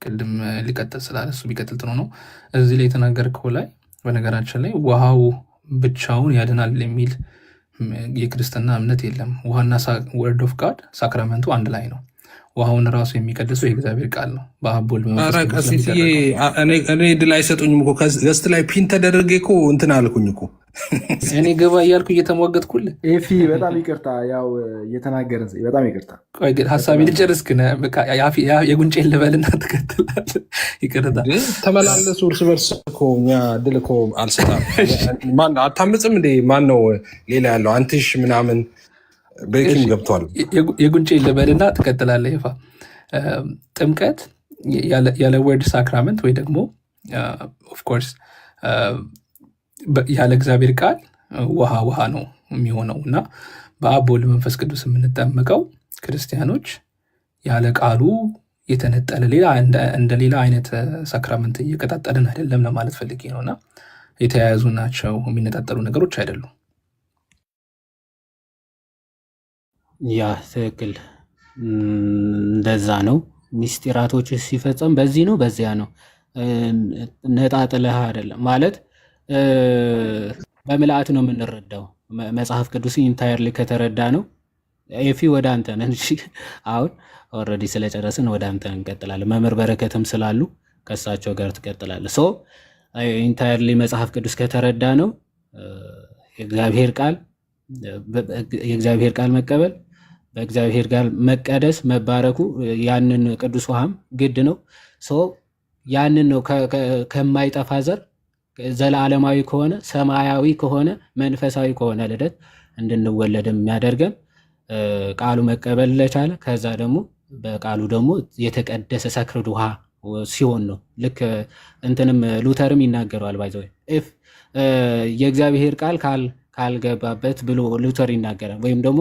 ቅድም ሊቀጥል ስላለ እሱ ቢቀጥል ጥሩ ነው። እዚህ ላይ የተናገርከው ላይ በነገራችን ላይ ውሃው ብቻውን ያድናል የሚል የክርስትና እምነት የለም። ውሃና ወርድ ኦፍ ጋድ ሳክራመንቱ አንድ ላይ ነው። ውሃውን ራሱ የሚቀድሰው የእግዚአብሔር ቃል ነው። በአብ ወልድ በመንፈስ ቅዱስ እኔ ድል አይሰጡኝም እኮ ገስት ላይ ፒን ተደረገ እኮ እንትን አልኩኝ እኮ እኔ ገባ እያልኩ እየተሟገጥኩልህ። ኤፊ በጣም ይቅርታ፣ ያው እየተናገርን በጣም ይቅርታ። ቆይ ግን ሀሳቤ ልጨርስ ግን የጉንጬን ልበልና ትከትላለህ። ይቅርታ ተመላለሱ እርስ በርስ እኮ እኛ ድል እኮ አልሰጣም። አታምፅም እንዴ? ማን ነው ሌላ ያለው? አንትሽ ምናምን ቤኪንግ ገብቷል። የጉንጬን ልበልና ትቀጥላለህ። ይፋ ጥምቀት ያለ ወርድ ሳክራመንት ወይ ደግሞ ኦፍኮርስ ያለ እግዚአብሔር ቃል ውሃ ነው የሚሆነው እና በአብ ወልድ መንፈስ ቅዱስ የምንጠመቀው ክርስቲያኖች ያለ ቃሉ የተነጠለ እንደ ሌላ አይነት ሳክራመንት እየቀጣጠልን አይደለም ለማለት ፈልጌ ነው። እና የተያያዙ ናቸው፣ የሚነጣጠሉ ነገሮች አይደሉም። ያ ትክክል፣ እንደዛ ነው። ሚስጢራቶች ሲፈጸም በዚህ ነው በዚያ ነው፣ ነጣጥለህ አይደለም ማለት በምልአት ነው የምንረዳው። መጽሐፍ ቅዱስ ኢንታየርሊ ከተረዳ ነው። ኤፊ ወደ አንተ ነን። አሁን ኦልሬዲ ስለጨረስን ወደ አንተ እንቀጥላለን። መምህር በረከትም ስላሉ ከእሳቸው ጋር ትቀጥላለህ። ኢንታየርሊ መጽሐፍ ቅዱስ ከተረዳ ነው የእግዚአብሔር ቃል መቀበል፣ በእግዚአብሔር ቃል መቀደስ መባረኩ፣ ያንን ቅዱስ ውሃም ግድ ነው። ያንን ነው ከማይጠፋ ዘር ዘላለማዊ ከሆነ ሰማያዊ ከሆነ መንፈሳዊ ከሆነ ልደት እንድንወለድ የሚያደርገን ቃሉ መቀበል ለቻለ ከዛ ደግሞ በቃሉ ደግሞ የተቀደሰ ሰክርድ ውሃ ሲሆን ነው። ልክ እንትንም ሉተርም ይናገረዋል። ባይዘ የእግዚአብሔር ቃል ካልገባበት ብሎ ሉተር ይናገራል። ወይም ደግሞ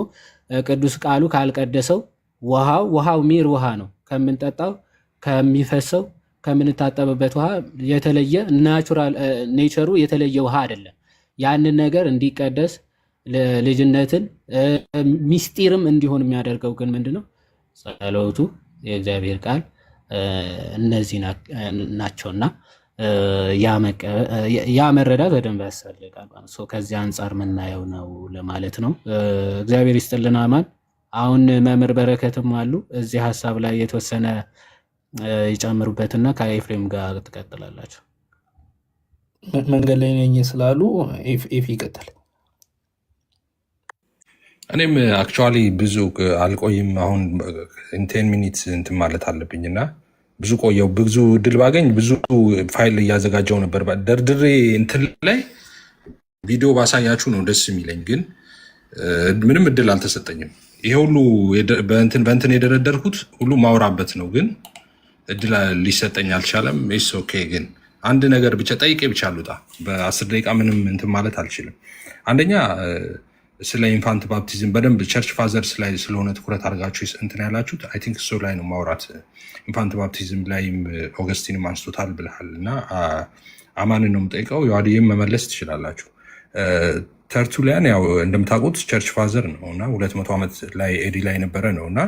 ቅዱስ ቃሉ ካልቀደሰው ውሃው ሚር ውሃ ነው፣ ከምንጠጣው ከሚፈሰው ከምንታጠብበት ውሃ የተለየ ናቹራል ኔቸሩ የተለየ ውሃ አይደለም። ያንን ነገር እንዲቀደስ ልጅነትን ሚስጢርም እንዲሆን የሚያደርገው ግን ምንድነው? ጸሎቱ፣ የእግዚአብሔር ቃል እነዚህ ናቸውና ያ መረዳት በደንብ ያስፈልጋል። ከዚህ አንጻር የምናየው ነው ለማለት ነው። እግዚአብሔር ይስጥልን። አማን አሁን መምህር በረከትም አሉ እዚህ ሀሳብ ላይ የተወሰነ ይጨምሩበትና ከኤፍሬም ጋር ትቀጥላላችሁ። መንገድ ላይ ነኝ ስላሉ ኤፍ ይቀጥል። እኔም አክቹዋሊ ብዙ አልቆይም። አሁን 10 ሚኒት እንትን ማለት አለብኝ እና ብዙ ቆየው። ብዙ እድል ባገኝ ብዙ ፋይል እያዘጋጀው ነበር ደርድሬ እንትን ላይ ቪዲዮ ባሳያችሁ ነው ደስ የሚለኝ፣ ግን ምንም እድል አልተሰጠኝም። ይሄ ሁሉ በእንትን የደረደርኩት ሁሉ ማውራበት ነው፣ ግን እድል ሊሰጠኝ አልቻለም። ስ ኦኬ። ግን አንድ ነገር ብቻ ጠይቄ ብቻ ልውጣ። በ10 ደቂቃ ምንም እንትን ማለት አልችልም። አንደኛ ስለ ኢንፋንት ባፕቲዝም በደንብ ቸርች ፋዘርስ ላይ ስለሆነ ትኩረት አድርጋችሁ እንትን ያላችሁት አይ ቲንክ እሱ ላይ ነው ማውራት። ኢንፋንት ባፕቲዝም ላይም ኦገስቲንም አንስቶታል ብልሃል እና አማንን ነው የምጠይቀው። ዮሐድዬም መመለስ ትችላላችሁ። ተርቱሊያን ያው እንደምታውቁት ቸርች ፋዘር ነው እና 200 ዓመት ላይ ኤዲ ላይ የነበረ ነው እና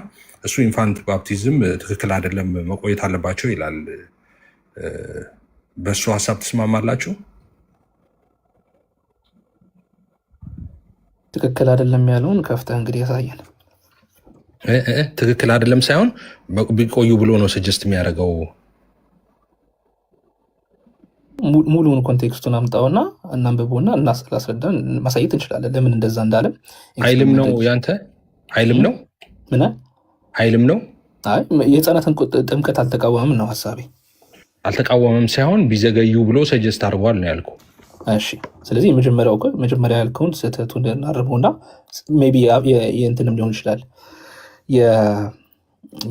እሱ ኢንፋንት ባፕቲዝም ትክክል አይደለም መቆየት አለባቸው ይላል። በእሱ ሀሳብ ትስማማላችሁ? ትክክል አይደለም ያለውን ከፍተህ እንግዲህ ያሳየን። ትክክል አይደለም ሳይሆን ቢቆዩ ብሎ ነው ሰጀስት የሚያደርገው። ሙሉውን ኮንቴክስቱን አምጣውና እናንብቦና እናስረዳን ማሳየት እንችላለን። ለምን እንደዛ እንዳለም ኃይልም ነው ያንተ ኃይልም ነው ምን ኃይልም ነው። አይ የህፃናትን ጥምቀት አልተቃወመም ነው ሀሳቤ። አልተቃወመም ሳይሆን ቢዘገዩ ብሎ ሰጀስት አድርጓል ነው ያልኩ። እሺ ስለዚህ መጀመሪያ ያልከውን ስህተቱን እናርመውና ሜይ ቢ የእንትንም ሊሆን ይችላል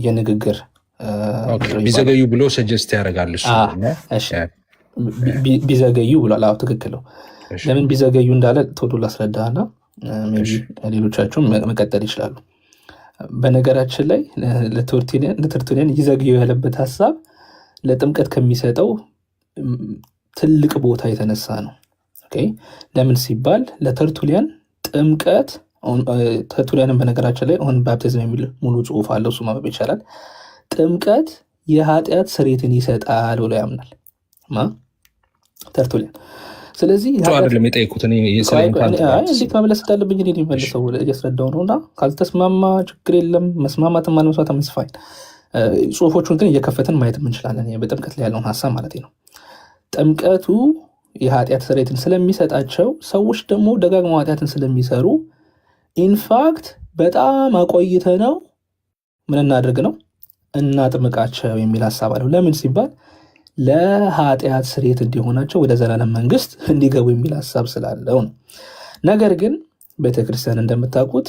የንግግር ቢዘገዩ ብሎ ሰጀስት ያደርጋል እሱ። ቢዘገዩ ብሏል። አዎ ትክክል ነው። ለምን ቢዘገዩ እንዳለ ቶሎ ላስረዳና ሜይ ቢ ሌሎቻቸውም መቀጠል ይችላሉ። በነገራችን ላይ ለተርቱሊያን ይዘግዩ ያለበት ሀሳብ ለጥምቀት ከሚሰጠው ትልቅ ቦታ የተነሳ ነው። ለምን ሲባል ለተርቱሊያን ጥምቀት ተርቱሊያንን በነገራችን ላይ ኦን ባፕቲዝም የሚል ሙሉ ጽሑፍ አለው፣ እሱ ማንበብ ይቻላል። ጥምቀት የኃጢአት ስርየትን ይሰጣል ብሎ ያምናል ተርቱሊያን። ስለዚህ አይደለም የጠየኩት እንዴት መመለስ እንዳለብኝ መልሰው እያስረዳው ነው። እና ካልተስማማ ችግር የለም፣ መስማማትም አለመስማትም ይስፋል። ጽሑፎቹን ግን እየከፈትን ማየት እንችላለን፣ በጥምቀት ላይ ያለውን ሀሳብ ማለት ነው። ጥምቀቱ የኃጢአት ስርየትን ስለሚሰጣቸው ሰዎች ደግሞ ደጋግመው ኃጢአትን ስለሚሰሩ ኢንፋክት በጣም አቆይተ ነው ምን እናድርግ ነው እናጥምቃቸው የሚል ሀሳብ አለው። ለምን ሲባል ለኃጢአት ስርየት እንዲሆናቸው ወደ ዘላለም መንግስት እንዲገቡ የሚል ሀሳብ ስላለው ነው። ነገር ግን ቤተክርስቲያን እንደምታውቁት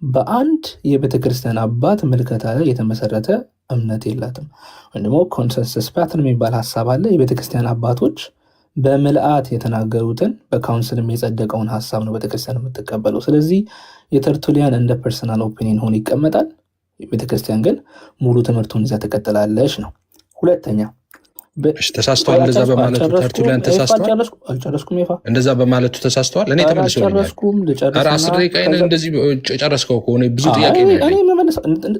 በአንድ የቤተክርስቲያን አባት ምልከታ ላይ የተመሰረተ እምነት የላትም። ወይም ደግሞ ኮንሰንሰስ ፓተርን የሚባል ሀሳብ አለ። የቤተክርስቲያን አባቶች በምልአት የተናገሩትን በካውንስልም የጸደቀውን ሀሳብ ነው ቤተክርስቲያን የምትቀበለው። ስለዚህ የተርቱሊያን እንደ ፐርሰናል ኦፒኒየን ሆኖ ይቀመጣል። ቤተክርስቲያን ግን ሙሉ ትምህርቱን ይዛ ትቀጥላለች ነው። ሁለተኛ ተሳስተዋል። እንደዛ በማለቱ ተርቱሊያን ተሳስተዋል። አልጨረስኩም። እንደዛ በማለቱ ተሳስተዋል። እኔ ተመልሰልኛል። 10 ደቂቃ እንደዚህ ጨረስከው ከሆነ ብዙ ጥያቄ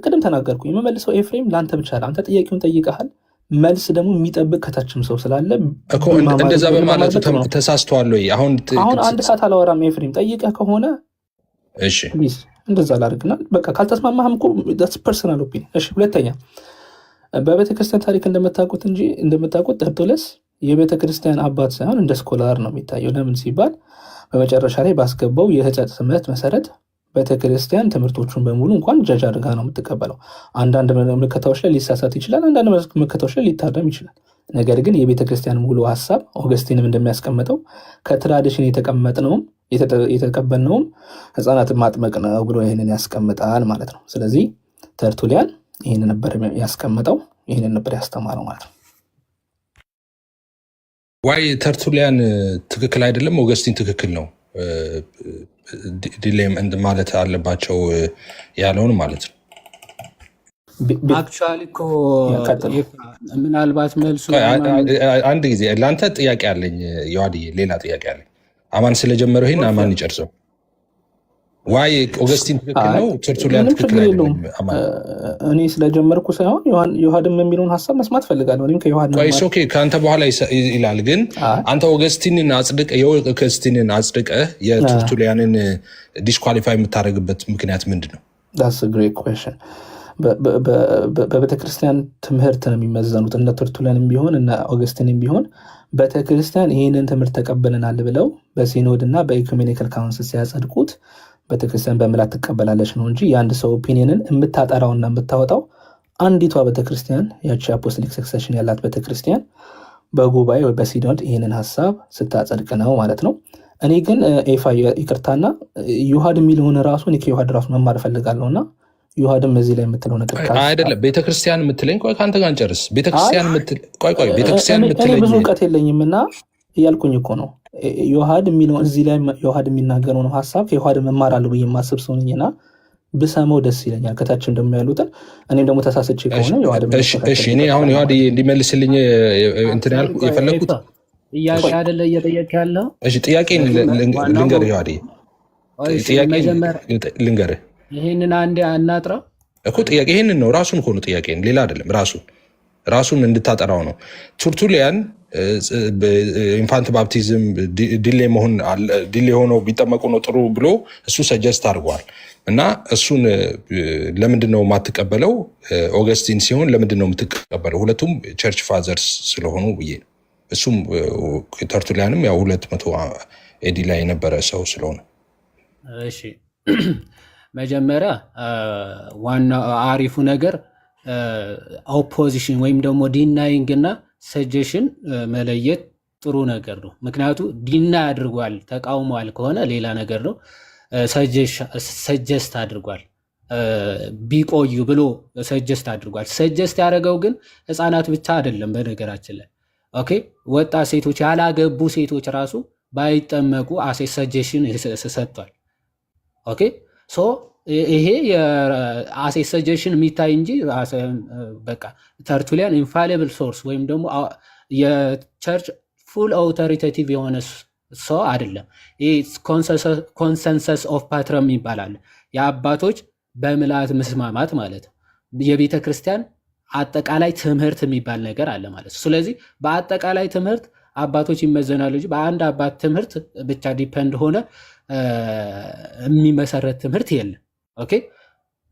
ቅድም ተናገርኩ። የመመልሰው ኤፍሬም ለአንተ ብቻ አንተ ጥያቄውን ጠይቀሃል። መልስ ደግሞ የሚጠብቅ ከታችም ሰው ስላለ እንደዛ በማለቱ ተሳስተዋል ወይ? አሁን 1 ሰዓት አላወራም። ኤፍሬም ጠይቀህ ከሆነ እሺ እንደዛ ላድርግና በቃ ካልተስማማህም እኮ ፐርሰናል ኦፒኒየን። እሺ ሁለተኛ በቤተክርስቲያን ታሪክ እንደምታውቁት ተርቱለስ የቤተክርስቲያን አባት ሳይሆን እንደ ስኮላር ነው የሚታየው። ለምን ሲባል በመጨረሻ ላይ ባስገባው የህጸት ትምህርት መሰረት ቤተክርስቲያን ትምህርቶቹን በሙሉ እንኳን ጃጅ አድርጋ ነው የምትቀበለው። አንዳንድ ምልከታዎች ላይ ሊሳሳት ይችላል፣ አንዳንድ ምልከታዎች ላይ ሊታረም ይችላል። ነገር ግን የቤተክርስቲያን ሙሉ ሀሳብ ኦገስቲንም እንደሚያስቀምጠው ከትራዲሽን የተቀበልነውም ህፃናትን ማጥመቅ ነው ብሎ ይህንን ያስቀምጣል ማለት ነው። ስለዚህ ተርቱሊያን ይህን ነበር ያስቀምጠው፣ ይህንን ነበር ያስተማረው ማለት ነው። ዋይ ተርቱሊያን ትክክል አይደለም፣ ኦገስቲን ትክክል ነው ዲሌም ማለት አለባቸው ያለውን ማለት ነው። አክቹዋሊ እኮ ምናልባት መልሱ አንድ ጊዜ ለአንተ ጥያቄ አለኝ ዮሐድዬ፣ ሌላ ጥያቄ አለኝ። አማን ስለጀመረው ይሄን አማን ይጨርሰው። ዋይ ኦገስቲን ትክክል ነው ተርቱሊያን ትክክል አይደለም? እኔ ስለጀመርኩ ሳይሆን ዮሐድም የሚለውን ሀሳብ መስማት ፈልጋለሁ። እኔም ኦኬ ከአንተ በኋላ ይላል። ግን አንተ ኦገስቲንን አጽድቀህ የተርቱሊያንን ዲስኳሊፋይ የምታደርግበት ምክንያት ምንድን ነው? ዳስ ግሬት ኩዌስችን። በቤተክርስቲያን ትምህርት ነው የሚመዘኑት። እነ ተርቱሊያንም ቢሆን እነ ኦገስቲንም ቢሆን ቤተክርስቲያን ይህንን ትምህርት ተቀበለናል ብለው በሲኖድ እና በኢኩሜኒካል ካውንስል ሲያጸድቁት ቤተክርስቲያን በምላት ትቀበላለች ነው እንጂ የአንድ ሰው ኦፒኒየንን የምታጠራውና የምታወጣው አንዲቷ ቤተክርስቲያን ያቺ አፖስቶሊክ ሰክሰሽን ያላት ቤተክርስቲያን በጉባኤ ወይ በሲኖድ ይህንን ሀሳብ ስታጸድቅ ነው ማለት ነው። እኔ ግን ኤፋ ይቅርታና ዩሃድ የሚልሆን ራሱ እኔ ከዩሃድ ራሱ መማር እፈልጋለሁ እና ዩሃድም እዚህ ላይ የምትለው ነገር አይደለም። ቤተክርስቲያን የምትለኝ ቆይ ከአንተ ጋር እንጨርስ። ቤተክርስቲያን እኔ ብዙ እውቀት የለኝም እና እያልኩኝ እኮ ነው። ዩሃድ የሚለው እዚህ ላይ ዩሃድ የሚናገረውን ሀሳብ ከዩሃድ መማራለሁ ብዬ የማስብ ሰው ነኝና ብሰማው ደስ ይለኛል። ከታችም ደግሞ ያሉትን እኔም ደግሞ ተሳስቼ ከሆነ እኔ አሁን ዩሃድ እንዲመልስልኝ እንትን ያልኩ የፈለግኩት ጥያቄ አይደለ እየጠየቅ ያለው። ጥያቄ ልንገርህ ዩሃድ ጥያቄ ልንገርህ ይህንን አንዴ አናጥረው እኮ ጥያቄ ይህንን ነው። ራሱን እኮ ነው ጥያቄ፣ ሌላ አይደለም። ራሱን እንድታጠራው ነው። ቱርቱሊያን ኢንፋንት ባፕቲዝም ዲሌ ሆነው ቢጠመቁ ነው ጥሩ ብሎ እሱ ሰጀስት አድርጓል። እና እሱን ለምንድን ነው የማትቀበለው? ኦገስቲን ሲሆን ለምንድን ነው የምትቀበለው? ሁለቱም ቸርች ፋዘርስ ስለሆኑ ብዬ ነው። እሱም ተርቱሊያንም ያው 200 ኤዲ ላይ የነበረ ሰው ስለሆነ እሺ መጀመሪያ ዋና አሪፉ ነገር ኦፖዚሽን ወይም ደግሞ ዲናይንግ እና ሰጀሽን መለየት ጥሩ ነገር ነው። ምክንያቱ ዲናይ አድርጓል ተቃውሟል ከሆነ ሌላ ነገር ነው። ሰጀስት አድርጓል ቢቆዩ ብሎ ሰጀስት አድርጓል። ሰጀስት ያደረገው ግን ህፃናት ብቻ አይደለም። በነገራችን ላይ ኦኬ ወጣት ሴቶች፣ ያላገቡ ሴቶች ራሱ ባይጠመቁ አሴ ሰጀሽን ሰጥቷል። ኦኬ ሶ ይሄ የአሴ ሰጀሽን የሚታይ እንጂ በቃ ተርቱሊያን ኢንፋሊብል ሶርስ ወይም ደግሞ የቸርች ፉል አውቶሪቴቲቭ የሆነ ሰው አይደለም። ይህ ኮንሰንሰስ ኦፍ ፓትረም ይባላል። የአባቶች በምልአት መስማማት ማለት የቤተ ክርስቲያን አጠቃላይ ትምህርት የሚባል ነገር አለ ማለት። ስለዚህ በአጠቃላይ ትምህርት አባቶች ይመዘናሉ እንጂ በአንድ አባት ትምህርት ብቻ ዲፐንድ ሆነ የሚመሰረት ትምህርት የለም። ኦኬ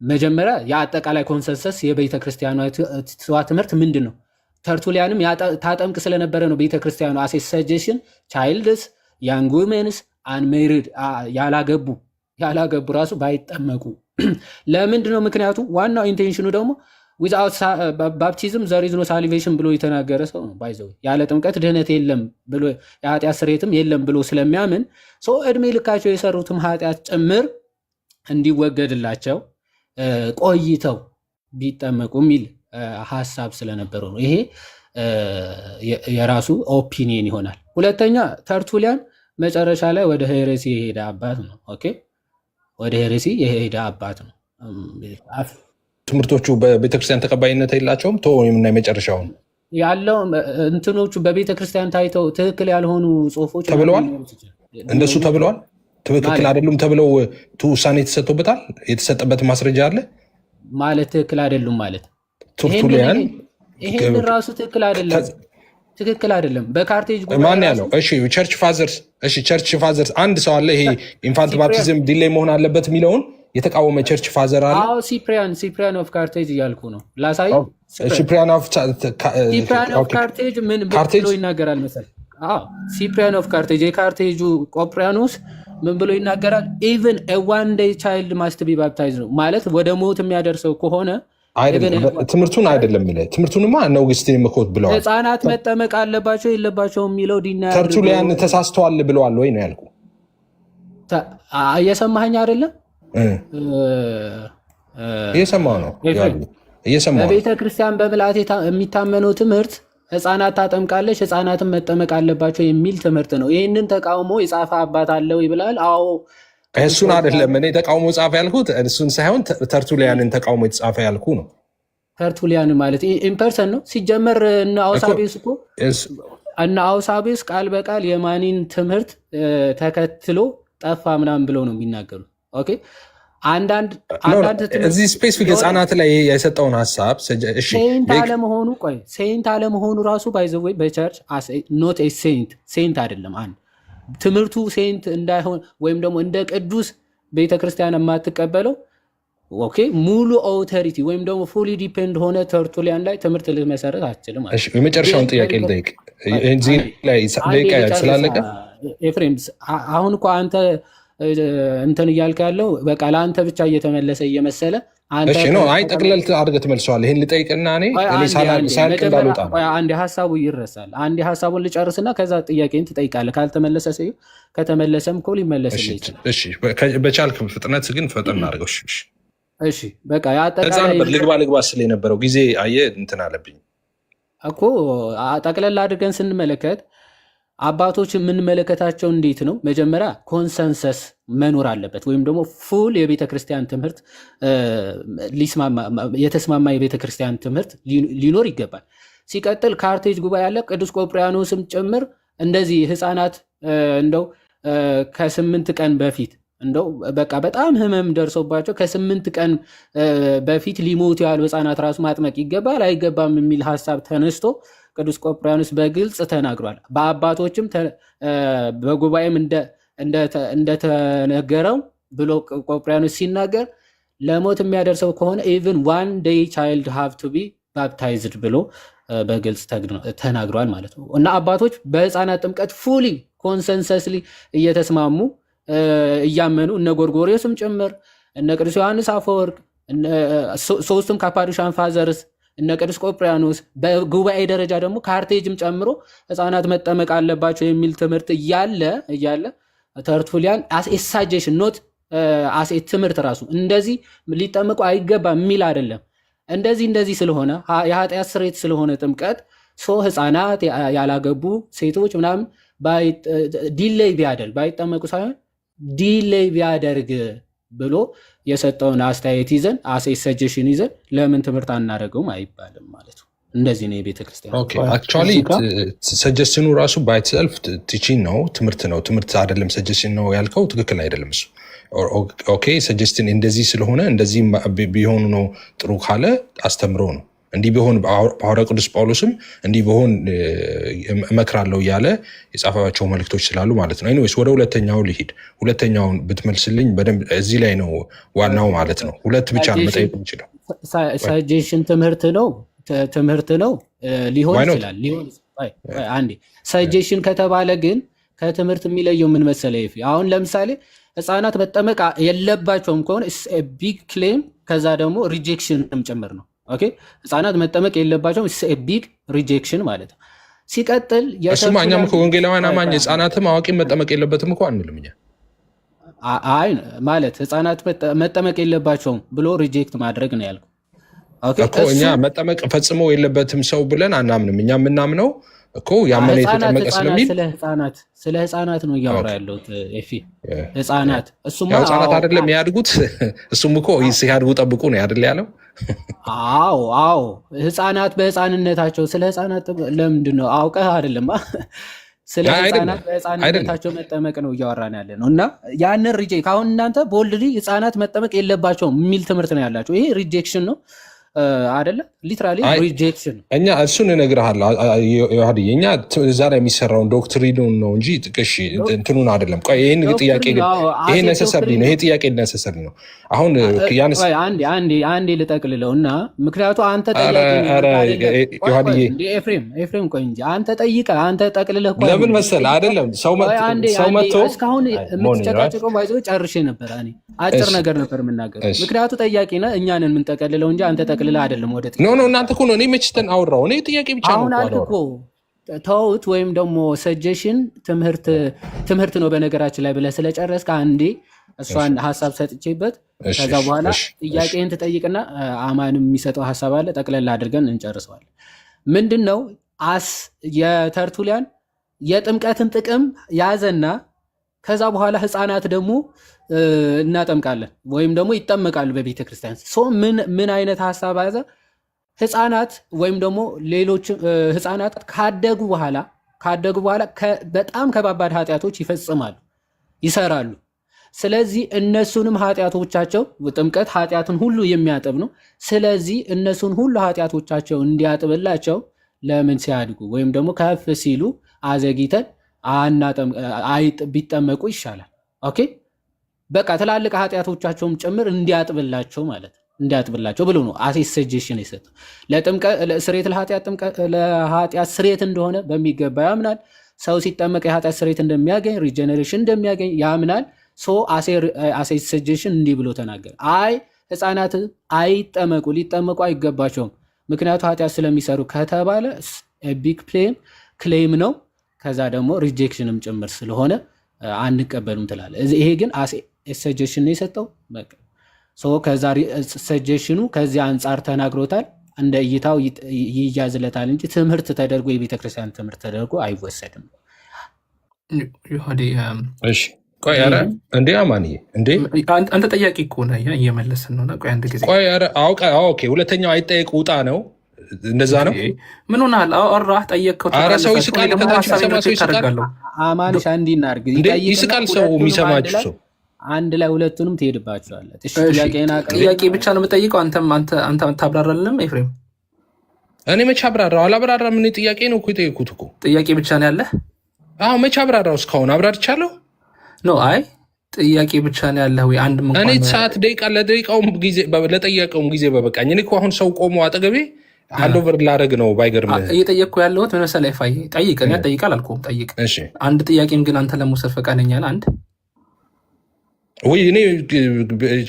መጀመሪያ የአጠቃላይ ኮንሰንሰስ የቤተ ክርስቲያኗ ትምህርት ምንድን ነው? ተርቱሊያንም ታጠምቅ ስለነበረ ነው ቤተ ክርስቲያኗ አሴ ሰጀሽን ቻይልድስ ያንግ ዊሜንስ አንሜሪድ ያላገቡ ራሱ ባይጠመቁ ለምንድን ነው? ምክንያቱ ዋናው ኢንቴንሽኑ ደግሞ ዊዝአውት ባፕቲዝም ዘር ኢዝ ኖ ሳልቬሽን ብሎ የተናገረ ሰው ነው። ባይዘው ያለ ጥምቀት ድህነት የለም ብሎ የኃጢአት ስርየትም የለም ብሎ ስለሚያምን ሰው እድሜ ልካቸው የሰሩትም ኃጢአት ጭምር እንዲወገድላቸው ቆይተው ቢጠመቁ የሚል ሀሳብ ስለነበረው ነው። ይሄ የራሱ ኦፒኒየን ይሆናል። ሁለተኛ ተርቱሊያን መጨረሻ ላይ ወደ ሄሬሲ የሄደ አባት ነው። ኦኬ ወደ ሄሬሲ የሄደ አባት ነው። ትምህርቶቹ በቤተክርስቲያን ተቀባይነት የላቸውም። ወይም የመጨረሻውን ያለው እንትኖቹ በቤተክርስቲያን ታይተው ትክክል ያልሆኑ ጽሁፎች ተብለዋል። እንደሱ ተብለዋል። ትክክል አይደሉም ተብለው ውሳኔ የተሰጥቶበታል። የተሰጠበት ማስረጃ አለ ማለት ትክክል አይደሉም ማለት ቱርቱሊያን ይሄን ራሱ ትክክል አይደለም። በካርቴጅ ማን ያለው? እሺ ቸርች ፋዘርስ አንድ ሰው አለ። ይሄ ኢንፋንት ባፕቲዝም ዲሌይ መሆን አለበት የሚለውን የተቃወመ ቸርች ፋዘር አለ። ሲፕሪያን ኦፍ ካርቴጅ እያልኩ ነው። ላሳይ። ሲፕሪያን ኦፍ ካርቴጅ ምን ብሎ ይናገራል መሰል? ሲፕሪያን ኦፍ ካርቴጅ የካርቴጁ ቆጵሪያኖስ ምን ብሎ ይናገራል? ኢቨን ዋን ዴይ ቻይልድ ማስት ቢ ባፕታይዝ ነው ማለት ወደ ሞት የሚያደርሰው ከሆነ ትምህርቱን አይደለም የሚለ ትምህርቱንማ እነ ኦገስቲን መኮት ብለዋል። ህፃናት መጠመቅ አለባቸው የለባቸው የሚለው ዲና ተርቱሊያን ተሳስተዋል ብለዋል ወይ ነው ያልኩ። እየሰማኸኝ አይደለም? እየሰማሁ ነው። በቤተ ክርስቲያን በምልአት የሚታመነው ትምህርት ህፃናት ታጠምቃለች፣ ህፃናትን መጠመቅ አለባቸው የሚል ትምህርት ነው። ይህንን ተቃውሞ የጻፈ አባት አለው ይብላል። አዎ እሱን አይደለም እኔ ተቃውሞ ጻፈ ያልኩት፣ እሱን ሳይሆን ተርቱሊያንን ተቃውሞ የተጻፈ ያልኩ ነው። ተርቱሊያን ማለት ኢምፐርሰን ነው ሲጀመር። እነ አውሳቤስ ቃል በቃል የማኒን ትምህርት ተከትሎ ጠፋ ምናምን ብለው ነው የሚናገሩት። ኦኬ አንዳንድ እዚህ ስፔሲፊክ ህፃናት ላይ የሰጠውን ሀሳብ ሴንት አለመሆኑ ራሱ ባይዘወይ በቸርች ኖት ሴንት አይደለም። አንድ ትምህርቱ ሴንት እንዳይሆን ወይም ደግሞ እንደ ቅዱስ ቤተክርስቲያን የማትቀበለው ኦኬ ሙሉ ኦቶሪቲ ወይም ደግሞ ፉሊ ዲፔንድ ሆነ ተርቱሊያን ላይ ትምህርት ልመሰረት አትችልም። እሺ የመጨረሻውን ጥያቄ ልጠይቅ እዚህ ላይ ደቂቃ ስላለቀ ኤፍሬም አሁን እኮ አንተ እንትን እያልክ ያለው በቃ ለአንተ ብቻ እየተመለሰ እየመሰለ እሺ ነው። አይ ጠቅለል አድርገህ ትመልሰዋለህ። ይሄን ልጠይቅና እኔ ሳልቅ እንዳልወጣ አንዴ ሀሳቡ ይረሳል። አንዴ ሀሳቡን ልጨርስና ከዛ ጥያቄን ትጠይቃለህ። ካልተመለሰ ሲዩ ከተመለሰም እኮ ሊመለስልህ ይችላል። እሺ በቻልክ ፍጥነት ግን ፈጠን አድርገው። እሺ በቃ ያጠቃላይ ልግባ ስለ የነበረው ጊዜ አየህ እንትን አለብኝ እኮ ጠቅለል አድርገን ስንመለከት አባቶች የምንመለከታቸው እንዴት ነው? መጀመሪያ ኮንሰንሰስ መኖር አለበት፣ ወይም ደግሞ ፉል የቤተ ክርስቲያን ትምህርት የተስማማ የቤተ ክርስቲያን ትምህርት ሊኖር ይገባል። ሲቀጥል ካርቴጅ ጉባኤ ያለ ቅዱስ ቆጵርያኖስም ጭምር እንደዚህ ህፃናት እንደው ከ8 ቀን በፊት እንደው በቃ በጣም ህመም ደርሶባቸው ከ8 ቀን በፊት ሊሞቱ ያሉ ህፃናት ራሱ ማጥመቅ ይገባል አይገባም የሚል ሀሳብ ተነስቶ ቅዱስ ቆጵርያኖስ በግልጽ ተናግሯል። በአባቶችም በጉባኤም እንደተነገረው ብሎ ቆጵርያኖስ ሲናገር ለሞት የሚያደርሰው ከሆነ ኢቭን ዋን ዴይ ቻይልድ ሃቭ ቱ ቢ ባፕታይዝድ ብሎ በግልጽ ተናግሯል ማለት ነው። እና አባቶች በህፃናት ጥምቀት ፉሊ ኮንሰንሰስሊ እየተስማሙ እያመኑ እነ ጎርጎርዮስም ጭምር እነ ቅዱስ ዮሐንስ አፈወርቅ ሶስቱም ካፓዶሻን ፋዘርስ እነ ቅዱስ ቆጵርያኖስ በጉባኤ ደረጃ ደግሞ ካርቴጅም ጨምሮ ህፃናት መጠመቅ አለባቸው የሚል ትምህርት እያለ ተርቱሊያን ሳጀሽን ኖት ትምህርት ራሱ እንደዚህ ሊጠመቁ አይገባም የሚል አይደለም። እንደዚህ ስለሆነ የኃጢአት ስርየት ስለሆነ ጥምቀት ህፃናት ያላገቡ ሴቶች ምናምን ዲሌይ ቢያደርግ ባይጠመቁ ሳይሆን ዲሌይ ቢያደርግ ብሎ የሰጠውን አስተያየት ይዘን ሰጀሽን ይዘን ለምን ትምህርት አናደርገውም አይባልም ማለት ነው። እንደዚህ ነው የቤተ ክርስቲያን። አክቹዋሊ ሰጀሽኑ ራሱ ባይትሰልፍ ቲቺንግ ነው፣ ትምህርት አይደለም። ሰጀሽን ነው ያልከው ትክክል አይደለም እሱ። ኦኬ ሰጀስትን እንደዚህ ስለሆነ እንደዚህ ቢሆኑ ነው ጥሩ ካለ አስተምሮ ነው። እንዲህ ቢሆን ሐዋርያው ቅዱስ ጳውሎስም እንዲህ ቢሆን እመክራለሁ እያለ የጻፈባቸው መልእክቶች ስላሉ ማለት ነው። ኤኒዌይስ ወደ ሁለተኛው ልሂድ። ሁለተኛውን ብትመልስልኝ በደንብ እዚህ ላይ ነው ዋናው ማለት ነው። ሁለት ብቻ ነው መጠየቅ የምችለው። ሰጀሽን ትምህርት ነው ሊሆን ይችላል። አንዴ ሰጀሽን ከተባለ ግን ከትምህርት የሚለየው ምን መሰለህ? አሁን ለምሳሌ ህፃናት መጠመቅ የለባቸውም ከሆነ ቢግ ክሌም፣ ከዛ ደግሞ ሪጀክሽንም ጭምር ነው። ኦኬ ህፃናት መጠመቅ የለባቸውም ቢግ ሪጀክሽን ማለት ነው። ሲቀጥል እሱማ እኛም ወንጌላውያን አማኝ ህፃናትም አዋቂም መጠመቅ የለበትም እኮ አንልም እኛ። አይ ማለት ህፃናት መጠመቅ የለባቸውም ብሎ ሪጀክት ማድረግ ነው ያልኩ እኮ። እኛ መጠመቅ ፈጽሞ የለበትም ሰው ብለን አናምንም። እኛ የምናምነው እኮ ያመነ የተጠመቀ ስለሚል ስለ ህፃናት ነው እያወራ ያለሁት ኤፊ። ህፃናት ህፃናት አይደለም የሚያድጉት። እሱም እኮ ሲያድጉ ጠብቁ ነው አይደል ያለው? አዎ ህፃናት በህፃንነታቸው ስለ ህፃናት ለምንድን ነው አውቀህ አይደለም ስለ ህፃናት በህፃንነታቸው መጠመቅ ነው እያወራን ያለ ነው። እና ያንን ሪጀክት አሁን እናንተ ቦልድሊ ህፃናት መጠመቅ የለባቸውም የሚል ትምህርት ነው ያላቸው። ይሄ ሪጀክሽን ነው አይደለ? ሊትራሊ ሪጀክሽን። እኛ እሱን እነግርሃለሁ ዮሐንዬ፣ እኛ እዛ ላይ የሚሰራውን ዶክትሪኑን ነው እንጂ ጥቅሽ እንትኑን አይደለም። ቆይ ይህን ጥያቄ ግን ይሄ ነሰሰሪ ነው። ይሄ ጥያቄ ነሰሰሪ ነው። አሁን አንዴ ልጠቅልለው እና ምክንያቱ አንተ ኤፍሬም ቆይ እንጂ አንተ ጠይቀህ አንተ ጠቅልለህ ለምን መሰለህ አይደለም ሰው መጥቶ እስካሁን የምትጨቃጨቀው ባይዞ ጨርሼ ነበር። እኔ አጭር ነገር ነበር የምናገር። ምክንያቱ ጠያቂ ነህ፣ እኛንን የምንጠቀልለው እንጂ አንተ ጠቅልለህ አይደለም። ወደ እናንተ እኮ ነው እኔ መችተን አወራው። እኔ ጥያቄ ብቻ ነው አሁን አልክ እኮ ተውት። ወይም ደግሞ ሰጀሽን ትምህርት ነው በነገራችን ላይ ብለህ ስለጨረስክ አንዴ እሷን ሀሳብ ሰጥቼበት ከዛ በኋላ ጥያቄህን ትጠይቅና አማንም የሚሰጠው ሀሳብ አለ ጠቅለላ አድርገን እንጨርሰዋለን። ምንድን ነው የተርቱሊያን የጥምቀትን ጥቅም ያዘና ከዛ በኋላ ህፃናት ደግሞ እናጠምቃለን ወይም ደግሞ ይጠመቃሉ በቤተ ክርስቲያን። ምን አይነት ሀሳብ ያዘ? ህፃናት ወይም ደግሞ ሌሎች ህፃናት ካደጉ በኋላ በጣም ከባባድ ኃጢአቶች ይሰራሉ። ስለዚህ እነሱንም ኃጢአቶቻቸው ጥምቀት ኃጢአትን ሁሉ የሚያጥብ ነው። ስለዚህ እነሱን ሁሉ ኃጢአቶቻቸው እንዲያጥብላቸው ለምን ሲያድጉ ወይም ደግሞ ከፍ ሲሉ አዘግይተን ቢጠመቁ ይሻላል። ኦኬ በቃ ትላልቅ ኃጢአቶቻቸውም ጭምር እንዲያጥብላቸው ማለት እንዲያጥብላቸው ብሎ ነው አሴ ሰጀሽን የሰጠው። ስርየት ለኃጢአት ስርየት እንደሆነ በሚገባ ያምናል። ሰው ሲጠመቅ የኃጢአት ስርየት እንደሚያገኝ ሪጀነሬሽን እንደሚያገኝ ያምናል። አሴ ሰጀሽን እንዲህ ብሎ ተናገረ። አይ ህፃናት አይጠመቁ ሊጠመቁ አይገባቸውም ምክንያቱ ኃጢአት ስለሚሰሩ ከተባለ ቢግ ክሌም ነው። ከዛ ደግሞ ሪጀክሽንም ጭምር ስለሆነ አንቀበሉም ትላለ። ይሄ ግን ሰጀሽን ነው የሰጠው። በቃ ከዛ ሰጀሽኑ ከዚህ አንጻር ተናግሮታል። እንደ እይታው ይያዝለታል እንጂ ትምህርት ተደርጎ የቤተክርስቲያን ትምህርት ተደርጎ አይወሰድም። እሺ ቆይ ኧረ እንዴ አማንዬ እንዴ አንተ ጠያቂ እኮ ነህ እየመለስን ነው። ቆይ አንድ ጊዜ ቆይ ኧረ ኦኬ ሁለተኛው አይጠየቅ ውጣ ነው እንደዛ ነው። ምን ሆናል? አወራህ ጠየቅከው። ኧረ ሰው ይስቃል፣ ከታች የሚሰማ ሰው ይስቃል። አማንሽ አንዲ እናድርግ ይስቃል ሰው የሚሰማችሁ ሰው አንድ ላይ ሁለቱንም ትሄድባቸዋለህ። ጥያቄ ብቻ ነው የምጠይቀው። አንተ ታብራራልንም ኤፍሬም? እኔ መቼ አብራራው? አላብራራ። ምን ጥያቄ ነው እኮ የጠየኩት እኮ ጥያቄ ብቻ ነው ያለህ? አዎ መቼ አብራራው? እስካሁን አብራርቻለሁ። ኖ አይ ጥያቄ ብቻ ነው ያለህ ወይ? አንድ እኔ ሰዓት ደቂቃ ለደቂቃውም ጊዜ ለጠየቀውም ጊዜ በበቃኝ። እኔ እኮ አሁን ሰው ቆሞ አጠገቤ ሃንዶቨር ላደርግ ነው። ባይገርም እየጠየቅኩ ያለሁት ምን መሰለህ ፋይ ጠይቅ። እኔ ጠይቅ አላልኩም፣ ጠይቅ። አንድ ጥያቄም ግን አንተ ለመውሰድ ፈቃደኛ ነህ? አንድ ወይ እኔ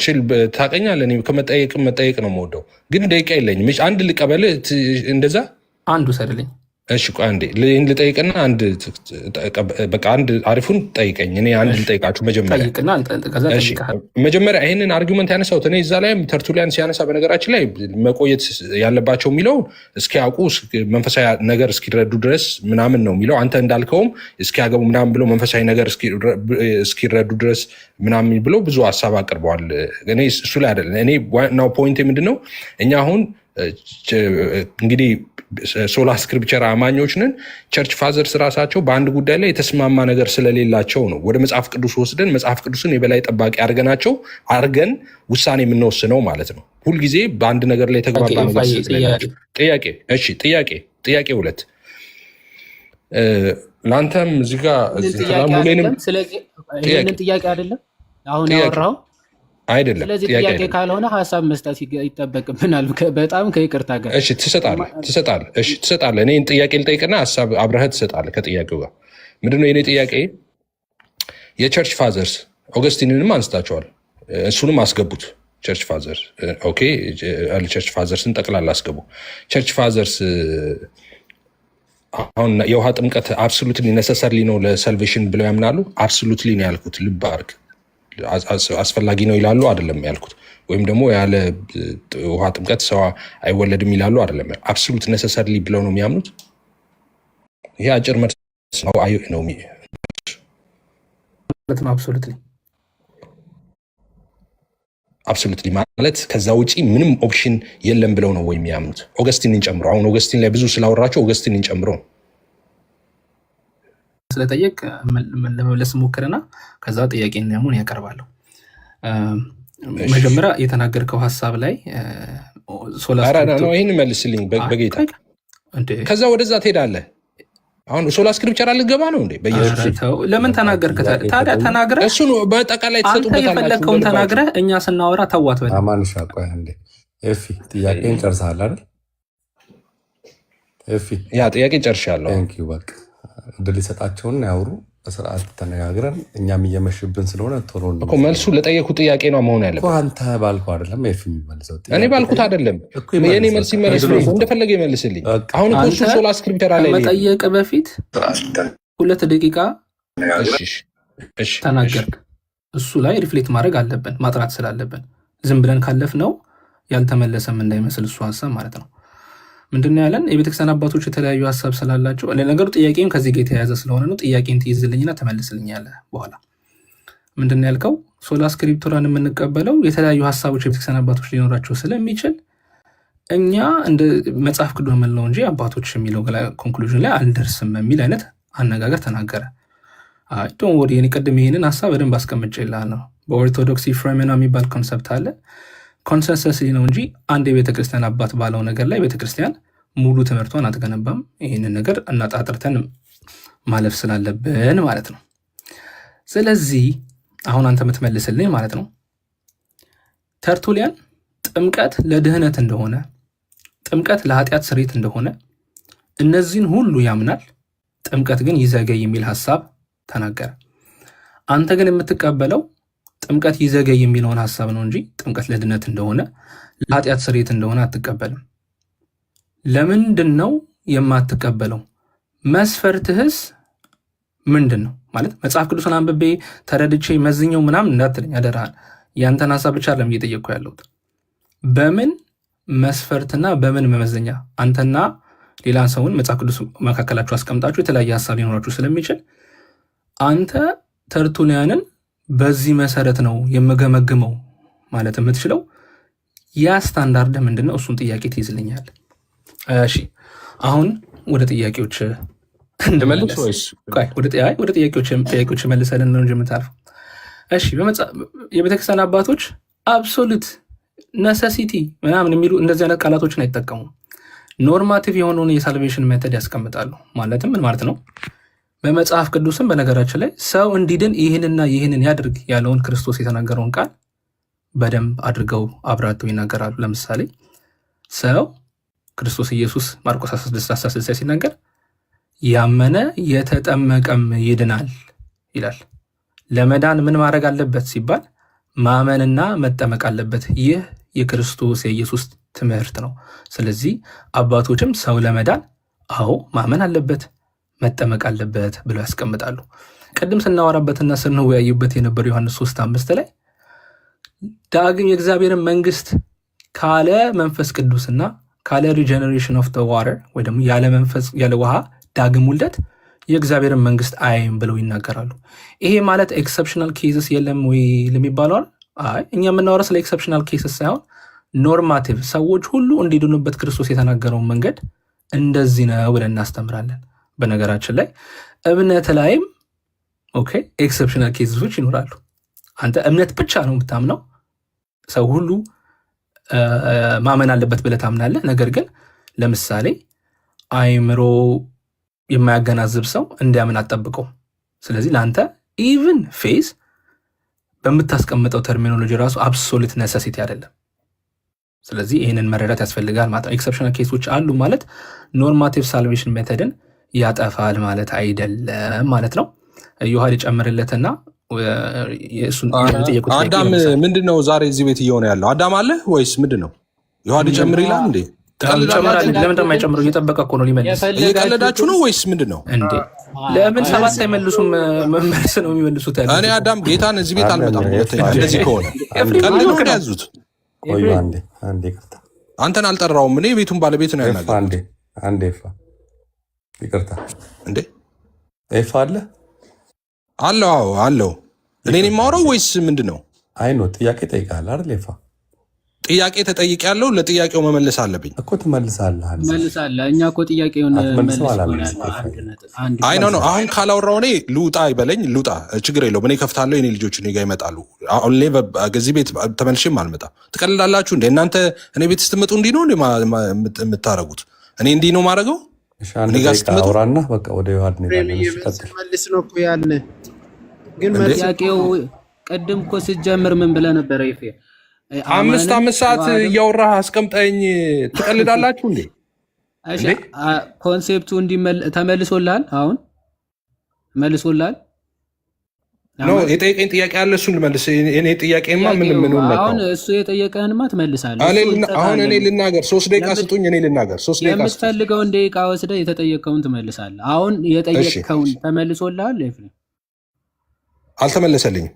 ችል ታውቀኛለህ። እኔ ከመጠየቅም መጠየቅ ነው የምወደው፣ ግን ደቂቃ የለኝም። አንድ ልቀበል እንደዛ አንዱ ሰድልኝ። እሺ ቆይ አንዴ ልጠይቅና በቃ አንድ አሪፉን ጠይቀኝ። እኔ አንድ ልጠይቃችሁ መጀመሪያ ይህንን አርጊመንት ያነሳሁት እኔ እዛ ላይም ተርቱሊያን ሲያነሳ በነገራችን ላይ መቆየት ያለባቸው የሚለው እስኪያውቁ መንፈሳዊ ነገር እስኪረዱ ድረስ ምናምን ነው የሚለው። አንተ እንዳልከውም እስኪያገቡ ምናምን ብለው መንፈሳዊ ነገር እስኪረዱ ድረስ ምናምን ብለው ብዙ ሀሳብ አቅርበዋል። እኔ እሱ ላይ አይደለም። እኔ ዋናው ፖይንት ምንድን ነው እኛ አሁን እንግዲህ ሶላ ስክሪፕቸር አማኞች ነን። ቸርች ፋዘርስ ራሳቸው በአንድ ጉዳይ ላይ የተስማማ ነገር ስለሌላቸው ነው ወደ መጽሐፍ ቅዱስ ወስደን መጽሐፍ ቅዱስን የበላይ ጠባቂ አድርገን ውሳኔ የምንወስነው ማለት ነው። ሁልጊዜ በአንድ ነገር ላይ የተግባባ ነገር ስለሌላቸው። ጥያቄ 2 ለአንተም እዚህ ጋር ጥያቄ አይደለም አሁን ያወራው አይደለም። ስለዚህ ጥያቄ ካልሆነ ሀሳብ መስጠት ይጠበቅብናል። በጣም ከይቅርታ ጋር እሺ፣ ትሰጣለህ። እኔ ጥያቄ ልጠይቅና ሀሳብ አብረህ ትሰጣለህ ከጥያቄው ጋር። ምንድነው የኔ ጥያቄ? የቸርች ፋዘርስ ኦገስቲንንም አንስታቸዋል፣ እሱንም አስገቡት። ቸርች ፋዘርስ ኦኬ፣ ቸርች ፋዘርስን ጠቅላላ አስገቡ። ቸርች ፋዘርስ አሁን የውሃ ጥምቀት አብሶሉትሊ ነሰሰርሊ ነው ለሳልቬሽን ብለው ያምናሉ? አብሶሉትሊ ነው ያልኩት፣ ልብ አድርግ። አስፈላጊ ነው ይላሉ አይደለም ያልኩት። ወይም ደግሞ ያለ ውሃ ጥምቀት ሰው አይወለድም ይላሉ አይደለም። አብሶሉት ነሰሰርሊ ብለው ነው የሚያምኑት። ይሄ አጭር መልስ ነው። አብሶሉትሊ ማለት ከዛ ውጪ ምንም ኦፕሽን የለም ብለው ነው ወይ የሚያምኑት? ኦገስቲንን ጨምሮ። አሁን ኦገስቲን ላይ ብዙ ስላወራቸው ኦገስቲንን ጨምሮ ስለጠየቅ ለመመለስ ሞክርና ከዛ ጥያቄ እንደሙን ያቀርባለሁ። መጀመሪያ የተናገርከው ሀሳብ ላይ ይህን መልስልኝ በጌታ። ከዛ ወደዛ ትሄዳለህ። አሁን ሶላ ስክሪፕቸር አልገባ ነው እንዴ? ለምን ተናገርክ ታዲያ? ተናግረህ እሱን በጠቃላይ ትሰጡበታላችሁ። የፈለግከውን ተናግረህ እኛ ስናወራ ተዋት። አማንሻ ቆይ አንዴ ኤፊ ጥያቄን ጨርሰሃል አይደል? ኤፊ ያ ጥያቄ ጨርሻለሁ። ቴንኪው በቃ እድል ይሰጣቸውና ያውሩ በስርዓት ተነጋግረን። እኛም እየመሽብን ስለሆነ ቶሎ እኮ መልሱ ለጠየቁ ጥያቄ ነው መሆን ያለበት። አንተ ባልኩ አይደለም ኤፊ የሚመልሰው እኔ ባልኩት አይደለም። የኔ መልስ ይመልስ ነው እንደፈለገ ይመልስልኝ። አሁን እኮ እሱ ሶላ ስክሪፕቸር አለ መጠየቅ በፊት 2 ደቂቃ ተናገርክ። እሱ ላይ ሪፍሌክት ማድረግ አለብን፣ ማጥራት ስላለብን። ዝም ብለን ካለፍ ነው ያልተመለሰም እንዳይመስል እሱ ሀሳብ ማለት ነው። ምንድን ያለን የቤተክርስቲያን አባቶች የተለያዩ ሀሳብ ስላላቸው ለነገሩ ጥያቄም ከዚህ ጋር የተያያዘ ስለሆነ ነው። ጥያቄን ትይዝልኝና ተመልስልኛለህ በኋላ። ምንድን ያልከው? ሶላ ስክሪፕቱራን የምንቀበለው የተለያዩ ሀሳቦች የቤተክርስቲያን አባቶች ሊኖራቸው ስለሚችል እኛ እንደ መጽሐፍ ቅዱስ የምንለው እንጂ አባቶች የሚለው ኮንክሉዥን ላይ አልደርስም የሚል አይነት አነጋገር ተናገረ። ዶን ወዲ እኔ ቅድም ይሄንን ሀሳብ በደንብ አስቀምጬልሃለሁ። በኦርቶዶክስ ፍሬሜና የሚባል ኮንሰፕት አለ። ኮንሰንሰስ ነው እንጂ አንድ የቤተክርስቲያን አባት ባለው ነገር ላይ ቤተክርስቲያን ሙሉ ትምህርቷን አትገነባም። ይህንን ነገር እናጣጥርተን ማለፍ ስላለብን ማለት ነው። ስለዚህ አሁን አንተ የምትመልስልኝ ማለት ነው ተርቱሊያን ጥምቀት ለድህነት እንደሆነ፣ ጥምቀት ለኃጢአት ስርየት እንደሆነ እነዚህን ሁሉ ያምናል። ጥምቀት ግን ይዘገይ የሚል ሀሳብ ተናገረ። አንተ ግን የምትቀበለው ጥምቀት ይዘገይ የሚለውን ሀሳብ ነው እንጂ ጥምቀት ለድህነት እንደሆነ ለኃጢአት ስርየት እንደሆነ አትቀበልም። ለምንድን ነው የማትቀበለው? መስፈርትህስ ምንድን ነው? ማለት መጽሐፍ ቅዱስን አንብቤ ተረድቼ መዝኘው ምናምን እንዳትለኝ አደራህን። ያንተን ሀሳብ ብቻ ለም እየጠየቅኩ ያለሁት በምን መስፈርትና በምን መመዘኛ አንተና ሌላ ሰውን መጽሐፍ ቅዱስ መካከላችሁ አስቀምጣችሁ የተለያየ ሀሳብ ሊኖራችሁ ስለሚችል አንተ ተርቱሊያንን በዚህ መሰረት ነው የምገመግመው ማለት የምትችለው ያ ስታንዳርድ ምንድን ነው? እሱን ጥያቄ ትይዝልኛል። እሺ አሁን ወደ ጥያቄዎች ወደ ጥያቄዎች መልሰልን ነው እንጂ የምታልፈው። እሺ የቤተክርስቲያን አባቶች አብሶሉት ነሰሲቲ ምናምን የሚሉ እንደዚህ አይነት ቃላቶችን አይጠቀሙም። ኖርማቲቭ የሆነውን የሳልቬሽን ሜተድ ያስቀምጣሉ። ማለትም ምን ማለት ነው? በመጽሐፍ ቅዱስም በነገራችን ላይ ሰው እንዲድን ይህንና ይህንን ያድርግ ያለውን ክርስቶስ የተናገረውን ቃል በደንብ አድርገው አብራርተው ይናገራሉ። ለምሳሌ ሰው ክርስቶስ ኢየሱስ ማርቆስ 16:16 ሲናገር ያመነ የተጠመቀም ይድናል ይላል። ለመዳን ምን ማድረግ አለበት ሲባል ማመንና መጠመቅ አለበት። ይህ የክርስቶስ የኢየሱስ ትምህርት ነው። ስለዚህ አባቶችም ሰው ለመዳን ማመን አለበት፣ መጠመቅ አለበት ብለው ያስቀምጣሉ። ቅድም ስናወራበትና ስንወያዩበት የነበሩ ዮሐንስ 3:5 ላይ ዳግም የእግዚአብሔርን መንግስት ካለ መንፈስ ቅዱስና ካለ ሪጀነሬሽን ኦፍ ዋተር ወይ ደግሞ ያለ ውሃ ዳግም ውልደት የእግዚአብሔርን መንግስት አያይም ብለው ይናገራሉ። ይሄ ማለት ኤክሰፕሽናል ኬስስ የለም ወይ ለሚባለዋል? እኛ የምናወራ ስለ ኤክሰፕሽናል ኬስስ ሳይሆን ኖርማቲቭ ሰዎች ሁሉ እንዲድኑበት ክርስቶስ የተናገረውን መንገድ እንደዚህ ነው ብለን እናስተምራለን። በነገራችን ላይ እምነት ላይም ኤክሰፕሽናል ኬስሶች ይኖራሉ። አንተ እምነት ብቻ ነው የምታምነው፣ ሰው ሁሉ ማመን አለበት ብለህ ታምናለህ። ነገር ግን ለምሳሌ አይምሮ የማያገናዝብ ሰው እንዲያምን አጠብቀው። ስለዚህ ለአንተ ኢቭን ፌዝ በምታስቀምጠው ተርሚኖሎጂ ራሱ አብሶሉት ነሰሲቲ አይደለም። ስለዚህ ይህንን መረዳት ያስፈልጋል ማለት ነው። ኤክሰፕሽናል ኬሶች አሉ ማለት ኖርማቲቭ ሳልቬሽን ሜተድን ያጠፋል ማለት አይደለም ማለት ነው። ዮሐድ ጨምርለትና አዳም ምንድን ነው ዛሬ እዚህ ቤት እየሆነ ያለው? አዳም አለ ወይስ ምንድን ነው? ዮሐድ ጨምር ይላል እንዴ? ለምን የማይጨምሩ? እየጠበቀ እኮ ነው ሊመልስ። እየቀለዳችሁ ነው ወይስ ምንድን ነው እንዴ? ለምን 7 አይመልሱም? መመልስ ነው የሚመልሱት ያለ። እኔ አዳም ጌታን እዚህ ቤት አልመጣም። እንደዚህ ከሆነ ቀልድ ነው ያዙት። አንተን አልጠራውም። እኔ ቤቱን ባለቤት ነው ያናገር። አንዴ ይቅርታ እንዴ ኤፋ አለ አለው። እኔን የማወራው ወይስ ምንድን ነው? አይ ነው ጥያቄ ጠይቃለህ አይደል? ኤፋ ጥያቄ ተጠይቅ ያለው ለጥያቄው መመለስ አለብኝ እኮ። ትመልሳለህ። እኛ እኮ ጥያቄውን አይ ነው አሁን ካላወራው እኔ ልውጣ ይበለኝ። ልውጣ፣ ችግር የለውም። እኔ ከፍታለሁ። የኔ ልጆች እኔ ጋር ይመጣሉ። አሁን ከዚህ ቤት ተመልሼም አልመጣም። ትቀልዳላችሁ እንደ እናንተ። እኔ ቤት ስትመጡ እንዲህ ነው የምታረጉት? እኔ እንዲህ ነው ማድረገው? እኔ ጋር ስትመጡ አውራና በቃ ወደ ዮሐድ ነው መልስ ነው እኮ ያለ። ግን ጥያቄው ቅድም እኮ ስትጀምር ምን ብለህ ነበረ? ይፌ 5 ሰዓት እያወራህ አስቀምጠኝ። ትቀልዳላችሁ እንዴ? ኮንሴፕቱ ተመልሶልሃል? አሁን መልሶልሃል? የጠየቀኝ ጥያቄ አለ፣ እሱን ልመልስ። እኔ ጥያቄማ ምን አሁን እሱ የጠየቀህንማ ትመልሳለህ። አሁን እኔ ልናገር፣ 3 ደቂቃ ስጡኝ። እኔ ልናገር 3 ደቂቃ። የምትፈልገውን ደቂቃ ወስደህ የተጠየቀውን ትመልሳለህ። አሁን የጠየቀውን ተመልሶልሃል? አልተመለሰልኝም።